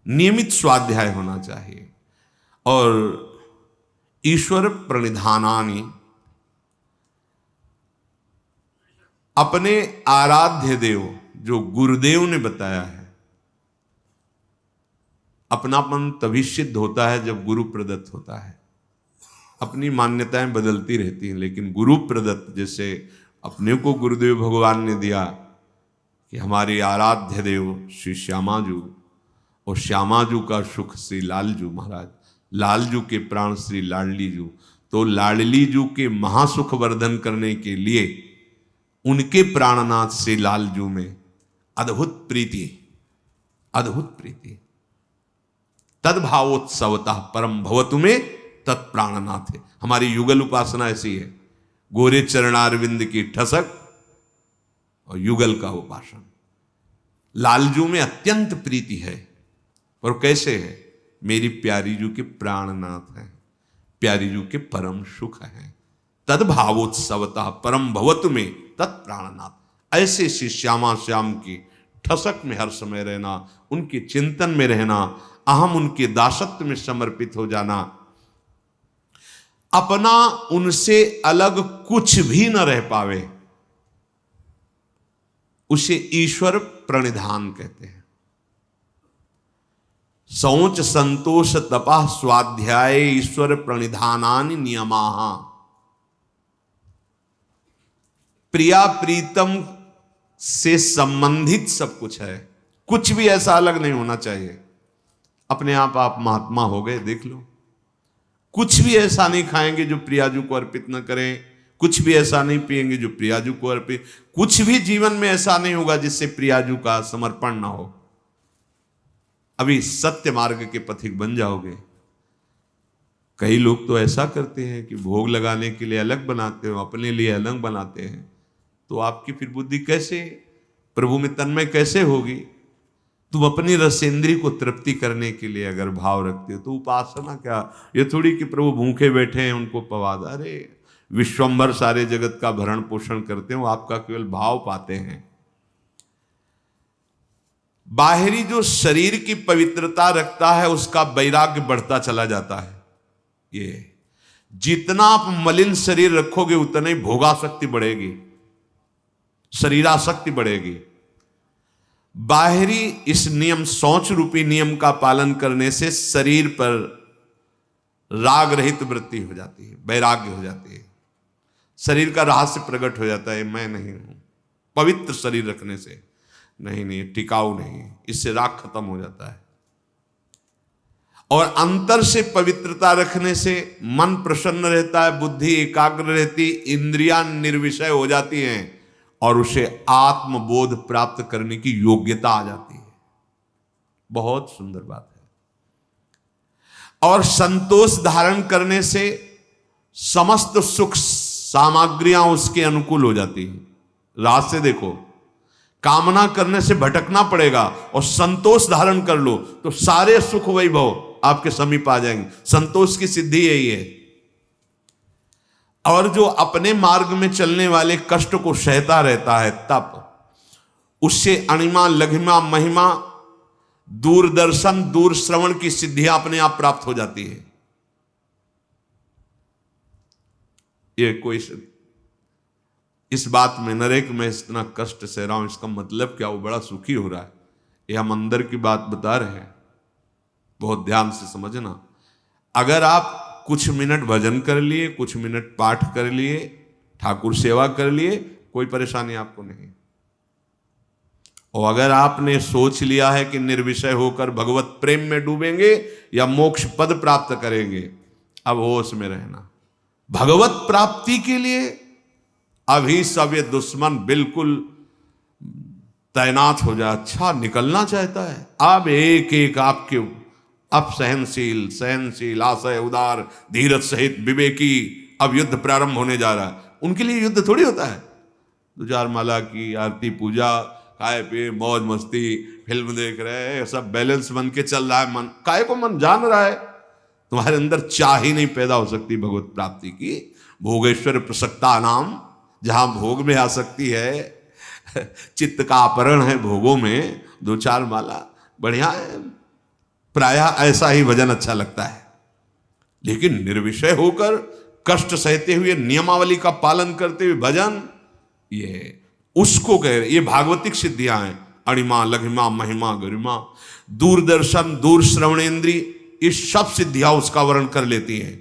नियमित स्वाध्याय होना चाहिए। और ईश्वर प्रणिधानानि, अपने आराध्य देव जो गुरुदेव ने बताया है, अपनापन तभी सिद्ध होता है जब गुरु प्रदत्त होता है। अपनी मान्यताएं बदलती रहती हैं, लेकिन गुरु प्रदत्त, जैसे अपने को गुरुदेव भगवान ने दिया कि हमारे आराध्य देव श्री श्यामाजू, और श्यामाजू का सुख श्री लालजू महाराज, लालजू के प्राण श्री लाडलीजू, तो लाडलीजू के महासुख वर्धन करने के लिए उनके प्राणनाथ श्री लालजू में अद्भुत प्रीति, अद्भुत प्रीति। तद्भावोत्सवतः परम भवतु में तत्प्राणनाथ है। हमारी युगल उपासना ऐसी है, गोरे चरणारविंद की ठसक और युगल का उपासन। लालजू में अत्यंत प्रीति है, और कैसे है, मेरी प्यारी जू के प्राणनाथ हैं, प्यारी जू के परम सुख हैं। तद्भावोत्सवतः परम भवतु में तत्प्राणनाथ। ऐसे श्री श्यामा श्याम की ठसक में हर समय रहना, उनके चिंतन में रहना, अहम उनके दासत्व में समर्पित हो जाना। अपना उनसे अलग कुछ भी न रह पावे, उसे ईश्वर प्रणिधान कहते हैं। शौच संतोष तपा स्वाध्याय ईश्वर प्रणिधानानि नियमाः। प्रिया प्रीतम से संबंधित सब कुछ है, कुछ भी ऐसा अलग नहीं होना चाहिए। अपने आप महात्मा हो गए, देख लो। कुछ भी ऐसा नहीं खाएंगे जो प्रियाजू को अर्पित न करें, कुछ भी ऐसा नहीं पिएंगे जो प्रियाजू को अर्पित, कुछ भी जीवन में ऐसा नहीं होगा जिससे प्रियाजू का समर्पण ना हो। अभी सत्य मार्ग के पथिक बन जाओगे। कई लोग तो ऐसा करते हैं कि भोग लगाने के लिए अलग बनाते हो, अपने लिए अलग बनाते हैं, तो आपकी फिर बुद्धि कैसे प्रभु में तन्मय कैसे होगी? तुम अपनी रसेंद्री को तृप्ति करने के लिए अगर भाव रखते हो तो उपासना क्या? ये थोड़ी कि प्रभु भूखे बैठे हैं उनको पवाद, अरे विश्वंभर सारे जगत का भरण पोषण करते हैं, वो आपका केवल भाव पाते हैं। बाहरी जो शरीर की पवित्रता रखता है उसका वैराग्य बढ़ता चला जाता है। ये जितना आप मलिन शरीर रखोगे उतना ही भोगासक्ति बढ़ेगी, शरीरासक्ति बढ़ेगी। बाहरी इस नियम शौच रूपी नियम का पालन करने से शरीर पर राग रहित वृत्ति हो जाती है, वैराग्य हो जाती है, शरीर का रहस्य प्रकट हो जाता है। मैं नहीं हूं, पवित्र शरीर रखने से नहीं टिकाऊ नहीं, इससे राग खत्म हो जाता है। और अंतर से पवित्रता रखने से मन प्रसन्न रहता है, बुद्धि एकाग्र रहती, इंद्रियां निर्विषय हो जाती हैं और उसे आत्मबोध प्राप्त करने की योग्यता आ जाती है। बहुत सुंदर बात है। और संतोष धारण करने से समस्त सुख सामग्रियां उसके अनुकूल हो जाती हैं। रात से देखो, कामना करने से भटकना पड़ेगा और संतोष धारण कर लो तो सारे सुख वैभव आपके समीप आ जाएंगे। संतोष की सिद्धि यही है। और जो अपने मार्ग में चलने वाले कष्ट को सहता रहता है, तप उससे अणिमा लघिमा महिमा दूरदर्शन दूर श्रवण की सिद्धियां अपने आप प्राप्त हो जाती है। ये कोई इस बात में न रहे कि मैं इतना कष्ट सह रहा हूं, इसका मतलब क्या वो बड़ा सुखी हो रहा है। ये हम अंदर की बात बता रहे हैं, बहुत ध्यान से समझना। अगर आप कुछ मिनट भजन कर लिए, कुछ मिनट पाठ कर लिए, ठाकुर सेवा कर लिए, कोई परेशानी आपको नहीं। और अगर आपने सोच लिया है कि निर्विषय होकर भगवत प्रेम में डूबेंगे या मोक्ष पद प्राप्त करेंगे, अब होश में रहना। भगवत प्राप्ति के लिए अभी सब ये दुश्मन बिल्कुल तैनात हो जाए। अच्छा निकलना चाहता है, अब एक एक आपके अब सहनशील आशय उदार धीरज सहित विवेकी, अब युद्ध प्रारंभ होने जा रहा है। उनके लिए युद्ध थोड़ी होता है। 2-4 माला की आरती पूजा, खाए पिए मौज मस्ती, फिल्म देख रहे हैं, सब बैलेंस बन के चल रहा है। मन काय को मन जान रहा है, तुम्हारे अंदर चाह ही नहीं पैदा हो सकती भगवत प्राप्ति की। भोगेश्वर प्रसक्ता नाम, जहां भोग में आ सकती है, चित्त का अपहरण है भोगों में। 2-4 माला बढ़िया है, प्रायः ऐसा ही भजन अच्छा लगता है। लेकिन निर्विषय होकर कष्ट सहते हुए नियमावली का पालन करते हुए भजन, ये उसको कह रहे, ये भागवतिक सिद्धियां हैं। अणिमा लघिमा महिमा गरिमा दूरदर्शन दूर श्रवणेन्द्री, ये सब सिद्धियां उसका वर्ण कर लेती हैं।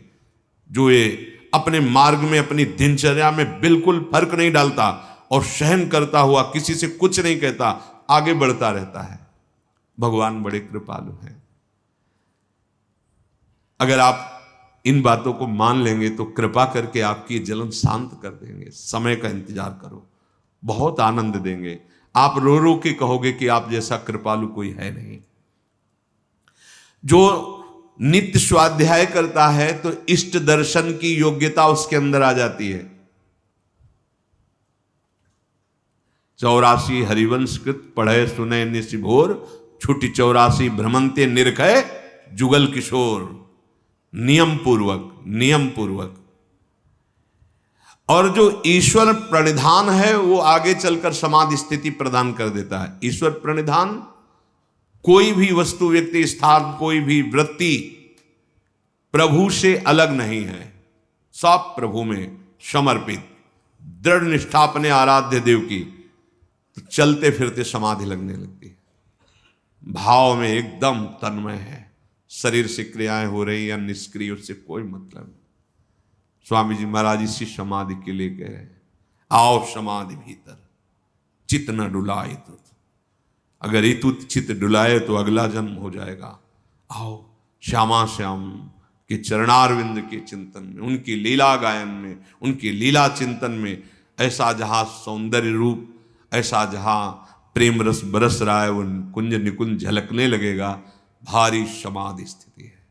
जो ये अपने मार्ग में अपनी दिनचर्या में बिल्कुल फर्क नहीं डालता और सहन करता हुआ किसी से कुछ नहीं कहता, आगे बढ़ता रहता है। भगवान बड़े कृपालु हैं। अगर आप इन बातों को मान लेंगे तो कृपा करके आपकी जलन शांत कर देंगे। समय का इंतजार करो, बहुत आनंद देंगे। आप रो रो के कहोगे कि आप जैसा कृपालु कोई है नहीं। जो नित्य स्वाध्याय करता है तो इष्ट दर्शन की योग्यता उसके अंदर आ जाती है। 84 हरिवंशकृत पढ़े सुने निशिभोर, छुटी 84 भ्रमंते निरखय जुगल किशोर। नियम पूर्वक। और जो ईश्वर प्रणिधान है वो आगे चलकर समाधि स्थिति प्रदान कर देता है। ईश्वर प्रणिधान कोई भी वस्तु व्यक्ति स्थान कोई भी वृत्ति प्रभु से अलग नहीं है, सब प्रभु में समर्पित, दृढ़ निष्ठा अपने आराध्य देव की, तो चलते फिरते समाधि लगने लगती है। भाव में एकदम तन्मय है, शरीर से क्रियाएं हो रही या निष्क्रिय, उससे कोई मतलब नहीं। स्वामी जी महाराज इसी समाधि के लिए कह रहे हैं, आओ समाधि भीतर, चित्त न डुलाए तो, अगर इतुत चित्त डुलाए तो अगला जन्म हो जाएगा। आओ श्यामा श्याम के चरणारविंद के चिंतन में, उनकी लीला गायन में, उनकी लीला चिंतन में, ऐसा जहां सौंदर्य रूप, ऐसा जहां प्रेम रस बरस रहा है, वो कुंज निकुंज झलकने लगेगा। भारी समाधि स्थिति है।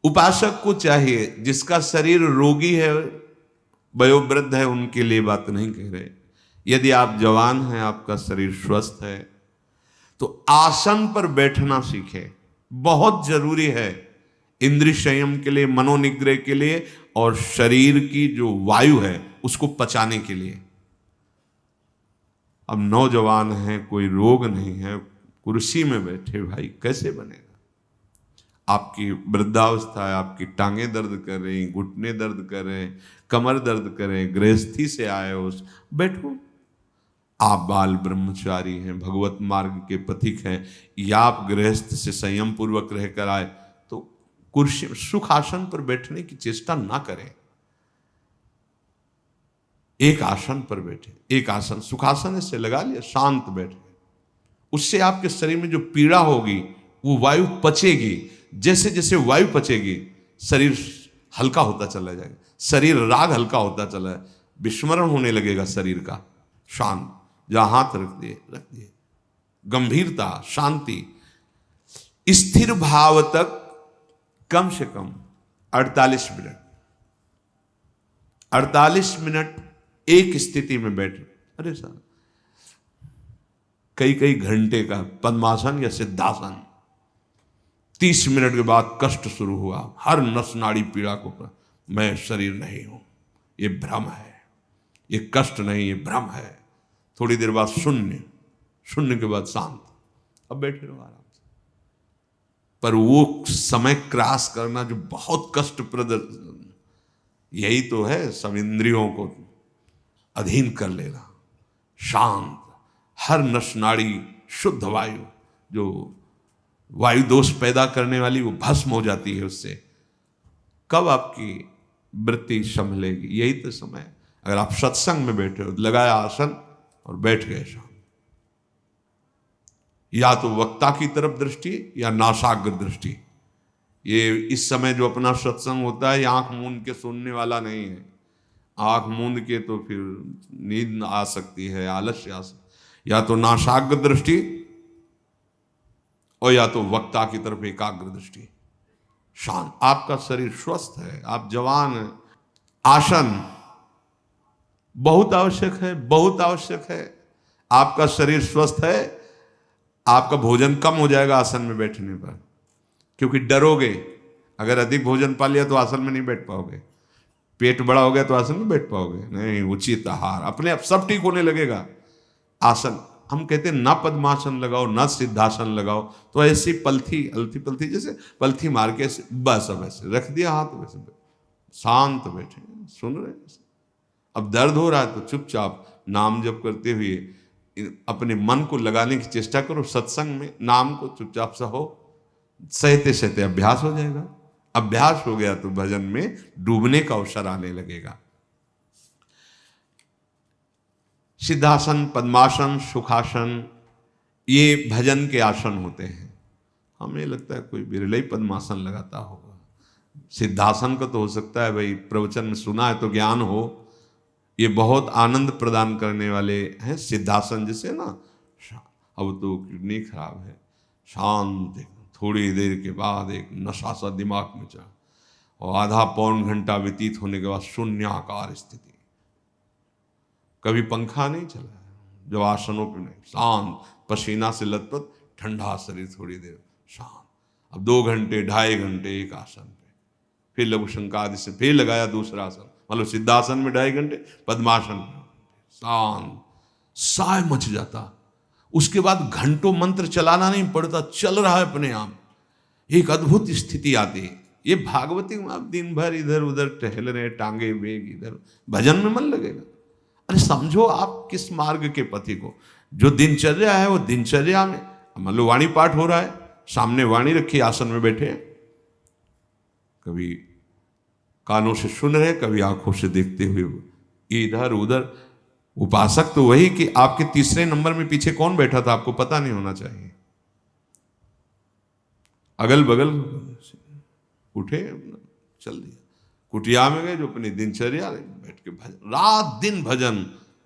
उपासक को चाहिए, जिसका शरीर रोगी है, वयोवृद्ध है, उनके लिए बात नहीं कह रहे। यदि आप जवान हैं, आपका शरीर स्वस्थ है, तो आसन पर बैठना सीखें। बहुत जरूरी है इंद्रिय संयम के लिए, मनोनिग्रह के लिए, और शरीर की जो वायु है उसको पचाने के लिए। अब नौजवान हैं, कोई रोग नहीं है, कुर्सी में बैठे भाई कैसे बनेगा? आपकी वृद्धावस्था है, आपकी टांगें दर्द कर रही, घुटने दर्द कर रहे हैं, कमर दर्द कर रहे हैं, गृहस्थी से आए हो, बैठो। आप बाल ब्रह्मचारी हैं, भगवत मार्ग के पथिक हैं, या आप गृहस्थ से संयम पूर्वक रहकर आए, तो कुर्सी सुख आसन पर बैठने की चेष्टा ना करें। एक आसन पर बैठे, एक आसन सुखासन इससे लगा लिया, शांत बैठे। उससे आपके शरीर में जो पीड़ा होगी वो वायु पचेगी। जैसे जैसे वायु पचेगी, शरीर हल्का होता चला जाएगा, शरीर राग हल्का होता चला है, विस्मरण होने लगेगा शरीर का। शांत, जहां हाथ रख दिए, गंभीरता, शांति, स्थिर भाव तक कम से कम 48 मिनट, 48 मिनट एक स्थिति में बैठ। अरे सर, कई कई घंटे का पद्मासन या सिद्धासन, 30 मिनट के बाद कष्ट शुरू हुआ, हर नस नाड़ी पीड़ा को, मैं शरीर नहीं हूं, ये भ्रम है, ये कष्ट नहीं, ये भ्रम है। थोड़ी देर बाद शून्य, शून्य के बाद शांत, अब बैठे रहो आराम से। पर वो समय क्रॉस करना जो बहुत कष्टप्रद, यही तो है सब इंद्रियों को अधीन कर लेना। शांत, हर नस नाड़ी शुद्ध वायु, जो वायु दोष पैदा करने वाली, वो भस्म हो जाती है उससे। कब आपकी वृत्ति संभलेगी? यही तो समय। अगर आप सत्संग में बैठे हो, लगाया आसन और बैठ गए शांत, या तो वक्ता की तरफ दृष्टि या नासाग्र दृष्टि। ये इस समय जो अपना सत्संग होता है, ये आंख मूंद के सुनने वाला नहीं है। आंख मूंद के तो फिर नींद आ सकती है, आलस्य आ सकती है। या तो नासाग्र दृष्टि और या तो वक्ता की तरफ एकाग्र दृष्टि। शांत, आपका शरीर स्वस्थ है, आप जवान हैं। आसन बहुत आवश्यक है, बहुत आवश्यक है। आपका शरीर स्वस्थ है, आपका भोजन कम हो जाएगा आसन में बैठने पर, क्योंकि डरोगे। अगर अधिक भोजन पा लिया तो आसन में नहीं बैठ पाओगे। पेट बड़ा हो गया तो आसन में बैठ पाओगे नहीं। उचित आहार, अपने आप सब ठीक होने लगेगा। आसन, हम कहते हैं ना पद्मासन लगाओ ना सिद्धासन लगाओ, तो ऐसी पलथी अलथी पलथी, जैसे पलथी मार के बस अब ऐसे रख दिया हाथ, वैसे शांत बैठे सुन रहे। अब दर्द हो रहा है तो चुपचाप नाम जप करते हुए अपने मन को लगाने की चेष्टा करो। सत्संग में नाम को चुपचाप सहो, सहते सहते अभ्यास हो जाएगा। अभ्यास हो गया तो भजन में डूबने का अवसर आने लगेगा। सिद्धासन, पद्मासन, सुखासन, ये भजन के आसन होते हैं। हमें लगता है कोई बिरले ही पद्मासन लगाता होगा। सिद्धासन का तो हो सकता है भाई प्रवचन में सुना है तो ज्ञान हो, ये बहुत आनंद प्रदान करने वाले हैं। सिद्धासन जैसे ना, अब तो किडनी खराब है, शांत, थोड़ी देर के बाद एक नशा सा दिमाग में चढ़ा, और आधा पौन घंटा व्यतीत होने के बाद शून्याकार स्थिति। कभी पंखा नहीं चला है, जब आसनों पे नहीं, शांत, पसीना से लथपथ, ठंडा शरीर, थोड़ी देर शांत। अब 2 घंटे 2.5 घंटे एक आसन पे, फिर लघु शंका आदि से फिर लगाया दूसरा आसन, मतलब सिद्धासन में 2.5 घंटे, पद्मासन में शांत, साय मच जाता। उसके बाद घंटों मंत्र चलाना नहीं पड़ता, चल रहा है अपने आप। एक अद्भुत स्थिति आती है। ये भागवती में आप दिन भर इधर उधर टहल रहे, टांगे बेग इधर, भजन में मन लगेगा। अरे समझो आप किस मार्ग के पथी को। जो दिनचर्या है वो दिनचर्या में, मान लो वाणी पाठ हो रहा है, सामने वाणी रखी, आसन में बैठे हैं, कभी कानों से सुन रहे, कभी आंखों से देखते हुए इधर उधर। उपासक तो वही कि आपके तीसरे नंबर में पीछे कौन बैठा था आपको पता नहीं होना चाहिए। अगल बगल उठे, चल दिया, कुटिया में गए, जो अपनी दिनचर्या बैठ के भजन, रात दिन भजन।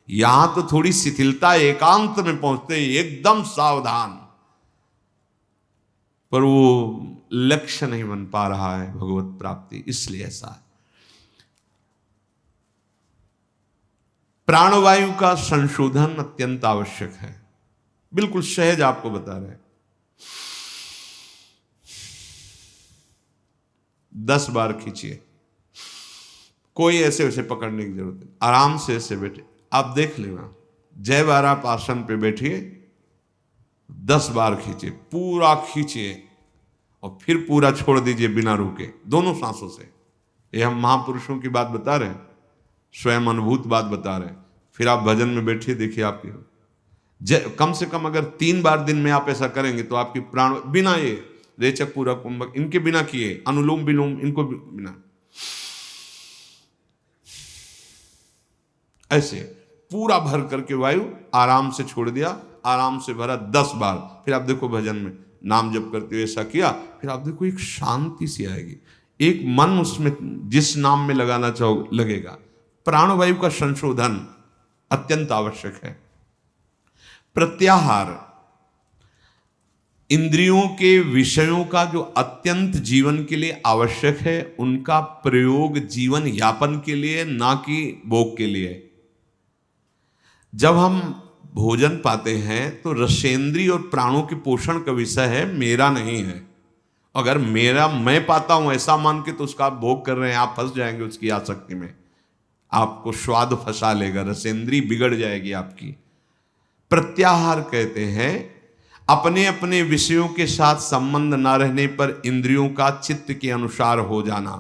यहां तो थोड़ी शिथिलता, एकांत में पहुंचते ही एकदम सावधान, पर वो लक्ष्य नहीं बन पा रहा है भगवत प्राप्ति, इसलिए ऐसा है। प्राणवायु का संशोधन अत्यंत आवश्यक है, बिल्कुल सहज आपको बता रहे हैं। 10 बार खींचिए, कोई ऐसे वैसे पकड़ने की जरूरत नहीं, आराम से ऐसे बैठे, आप देख लेना। जय बार आप आसन पे बैठिए, 10 बार खींचिए, पूरा खींचिए और फिर पूरा छोड़ दीजिए बिना रुके, दोनों सांसों से। ये हम महापुरुषों की बात बता रहे हैं, स्वयं अनुभूत बात बता रहे हैं। फिर आप भजन में बैठिए, देखिए आपकी कम से कम अगर 3 बार दिन में आप ऐसा करेंगे तो आपकी प्राण बिना ये रेचक पूरक कुंभक इनके बिना किए, अनुलोम विलोम इनको बिना, ऐसे पूरा भर करके वायु आराम से छोड़ दिया, आराम से भरा 10 बार। फिर आप देखो भजन में नाम जप करते हुए ऐसा किया, फिर आप देखो एक शांति सी आएगी, एक मन उसमें जिस नाम में लगाना चाहो लगेगा। प्राणवायु का संशोधन अत्यंत आवश्यक है। प्रत्याहार, इंद्रियों के विषयों का जो अत्यंत जीवन के लिए आवश्यक है, उनका प्रयोग जीवन यापन के लिए, ना कि भोग के लिए। जब हम भोजन पाते हैं तो रसेंद्रिय और प्राणों के पोषण का विषय है, मेरा नहीं है। अगर मेरा मैं पाता हूं ऐसा मान के तो उसका आप भोग कर रहे हैं, आप फंस जाएंगे उसकी आसक्ति में, आपको स्वाद फंसा लेगा, रसेंद्री बिगड़ जाएगी आपकी। प्रत्याहार कहते हैं अपने अपने विषयों के साथ संबंध ना रहने पर इंद्रियों का चित्त के अनुसार हो जाना,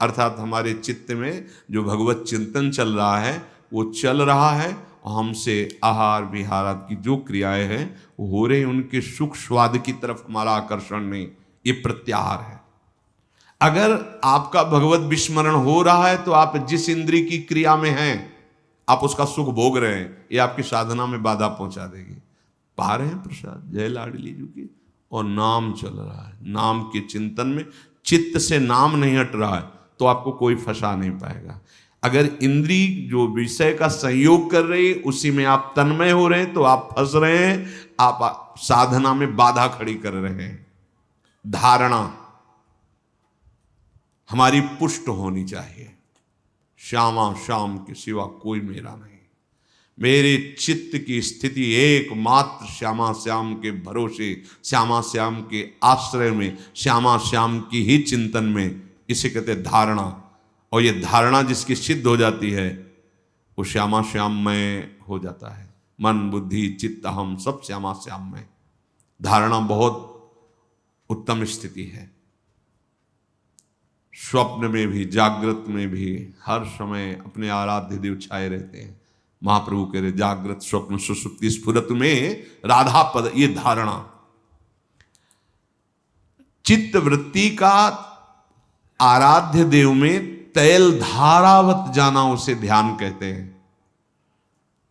अर्थात हमारे चित्त में जो भगवत चिंतन चल रहा है वो चल रहा है, और हमसे आहार विहार की जो क्रियाएं हैं वो हो रही, उनके सुख स्वाद की तरफ हमारा आकर्षण नहीं, ये प्रत्याहार है। अगर आपका भगवत विस्मरण हो रहा है तो आप जिस इंद्रिय की क्रिया में हैं आप उसका सुख भोग रहे हैं, ये आपकी साधना में बाधा पहुंचा देगी। पा रहे हैं प्रसाद जय लाडली जी की, और नाम चल रहा है, नाम के चिंतन में चित्त से नाम नहीं हट रहा है तो आपको कोई फंसा नहीं पाएगा। अगर इंद्री जो विषय का संयोग कर रही है उसी में आप तन्मय हो रहे हैं तो आप फंस रहे हैं, आप साधना में बाधा खड़ी कर रहे हैं। धारणा हमारी पुष्ट होनी चाहिए, श्यामा श्याम के सिवा कोई मेरा नहीं, मेरे चित्त की स्थिति एकमात्र श्यामा श्याम के भरोसे, श्यामा श्याम के आश्रय में, श्यामा श्याम की ही चिंतन में, इसे कहते धारणा। और ये धारणा जिसकी सिद्ध हो जाती है वो श्यामा श्याम में हो जाता है, मन बुद्धि चित्त हम सब श्यामा श्याम में। धारणा बहुत उत्तम स्थिति है, स्वप्न में भी जागृत में भी हर समय अपने आराध्य देव छाए रहते हैं। महाप्रभु कह रहे जागृत स्वप्न सुसुप्ति स्फुरत में राधा पद, ये धारणा। चित्त वृत्ति का आराध्य देव में तैल धारावत जाना उसे ध्यान कहते हैं।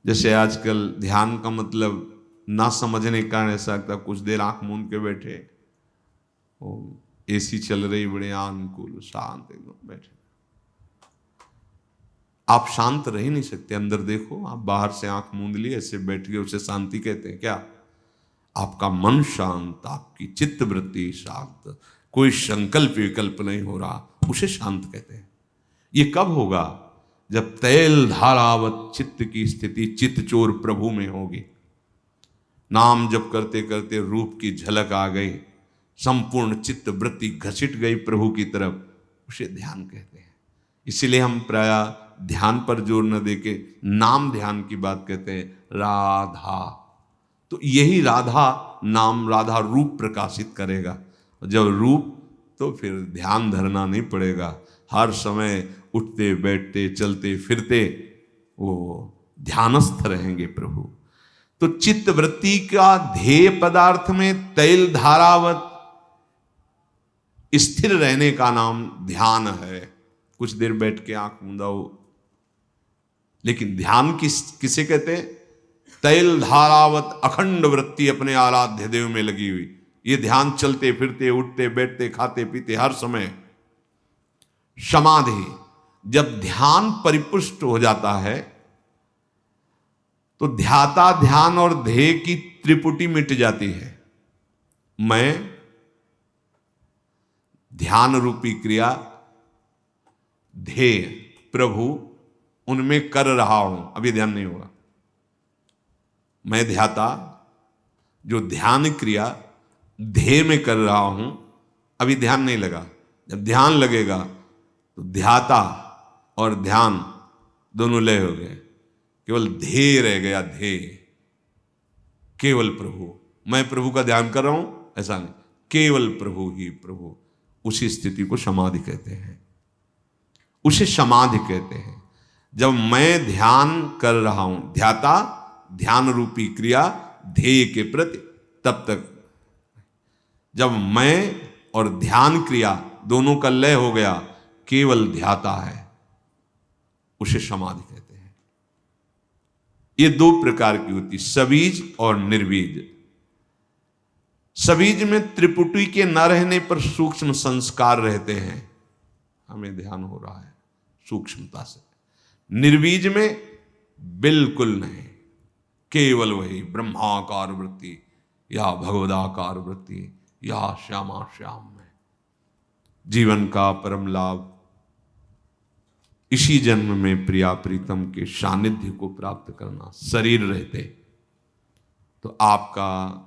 जैसे आजकल ध्यान का मतलब ना समझने का कारण ऐसा लगता, कुछ देर आंख मूंद के बैठे, एसी चल रही बड़े अनुकूल शांत एकदम बैठे, आप शांत रह ही नहीं सकते। अंदर देखो, आप बाहर से आंख मूंद लिए ऐसे बैठ गए, उसे शांति कहते हैं क्या? आपका मन शांत, आपकी चित्त वृत्ति शांत, कोई संकल्प विकल्प नहीं हो रहा, उसे शांत कहते हैं। ये कब होगा? जब तैल धारावत चित्त की स्थिति चित्त चोर प्रभु में होगी। नाम जप करते करते रूप की झलक आ गई, संपूर्ण चित्त वृत्ति घसीट गई प्रभु की तरफ, उसे ध्यान कहते हैं। इसीलिए हम प्राय ध्यान पर जोर न देके नाम ध्यान की बात कहते हैं, राधा। तो यही राधा नाम, राधा रूप प्रकाशित करेगा। जब रूप तो फिर ध्यान धरना नहीं पड़ेगा। हर समय उठते बैठते चलते फिरते वो ध्यानस्थ रहेंगे प्रभु। तो चित्त वृत्ति का ध्येय पदार्थ में तैल धारावत स्थिर रहने का नाम ध्यान है। कुछ देर बैठ के आंख मूंदाओ, लेकिन ध्यान किसे कहते हैं? तैल धारावत अखंड वृत्ति अपने आराध्य देव में लगी हुई। ये ध्यान चलते फिरते उठते बैठते खाते पीते हर समय। समाधि, जब ध्यान परिपुष्ट हो जाता है तो ध्याता ध्यान और ध्येय की त्रिपुटी मिट जाती है। मैं ध्यान रूपी क्रिया, ध्येय प्रभु, उनमें कर रहा हूं, अभी ध्यान नहीं होगा। मैं ध्याता, जो ध्यान क्रिया ध्येय में कर रहा हूं, अभी ध्यान नहीं लगा। जब ध्यान लगेगा तो ध्याता और ध्यान दोनों लय हो गए, केवल ध्येय रह गया। ध्येय केवल प्रभु, मैं प्रभु का ध्यान कर रहा हूं ऐसा नहीं, केवल प्रभु ही प्रभु। उसी स्थिति को समाधि कहते हैं, उसे समाधि कहते हैं। जब मैं ध्यान कर रहा हूं, ध्याता ध्यान रूपी क्रिया ध्येय के प्रति, तब तक जब मैं और ध्यान क्रिया दोनों का लय हो गया, केवल ध्याता है, उसे समाधि कहते हैं। ये दो प्रकार की होती, सबीज और निर्बीज। सबीज में त्रिपुटी के न रहने पर सूक्ष्म संस्कार रहते हैं, हमें ध्यान हो रहा है सूक्ष्मता से। निर्बीज में बिल्कुल नहीं, केवल वही ब्रह्माकार वृत्ति या भगवदाकार वृत्ति या श्यामा श्याम में। जीवन का परम लाभ इसी जन्म में प्रिया प्रीतम के सानिध्य को प्राप्त करना। शरीर रहते तो आपका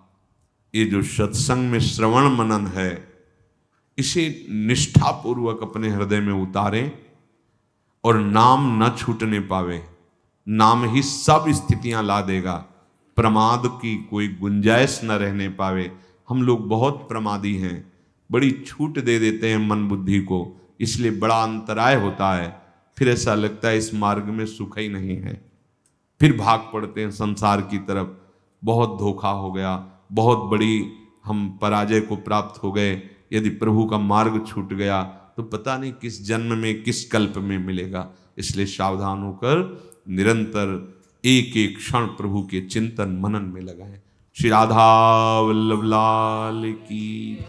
ये जो सत्संग में श्रवण मनन है, इसे निष्ठापूर्वक अपने हृदय में उतारें और नाम न छूटने पावे। नाम ही सब स्थितियां ला देगा, प्रमाद की कोई गुंजाइश न रहने पावे। हम लोग बहुत प्रमादी हैं, बड़ी छूट दे देते हैं मन बुद्धि को, इसलिए बड़ा अंतराय होता है। फिर ऐसा लगता है इस मार्ग में सुख ही नहीं है, फिर भाग पड़ते हैं संसार की तरफ। बहुत धोखा हो गया, बहुत बड़ी हम पराजय को प्राप्त हो गए। यदि प्रभु का मार्ग छूट गया तो पता नहीं किस जन्म में किस कल्प में मिलेगा। इसलिए सावधान होकर निरंतर एक एक क्षण प्रभु के चिंतन मनन में लगाएं। श्री राधा वल्लभ लाल की।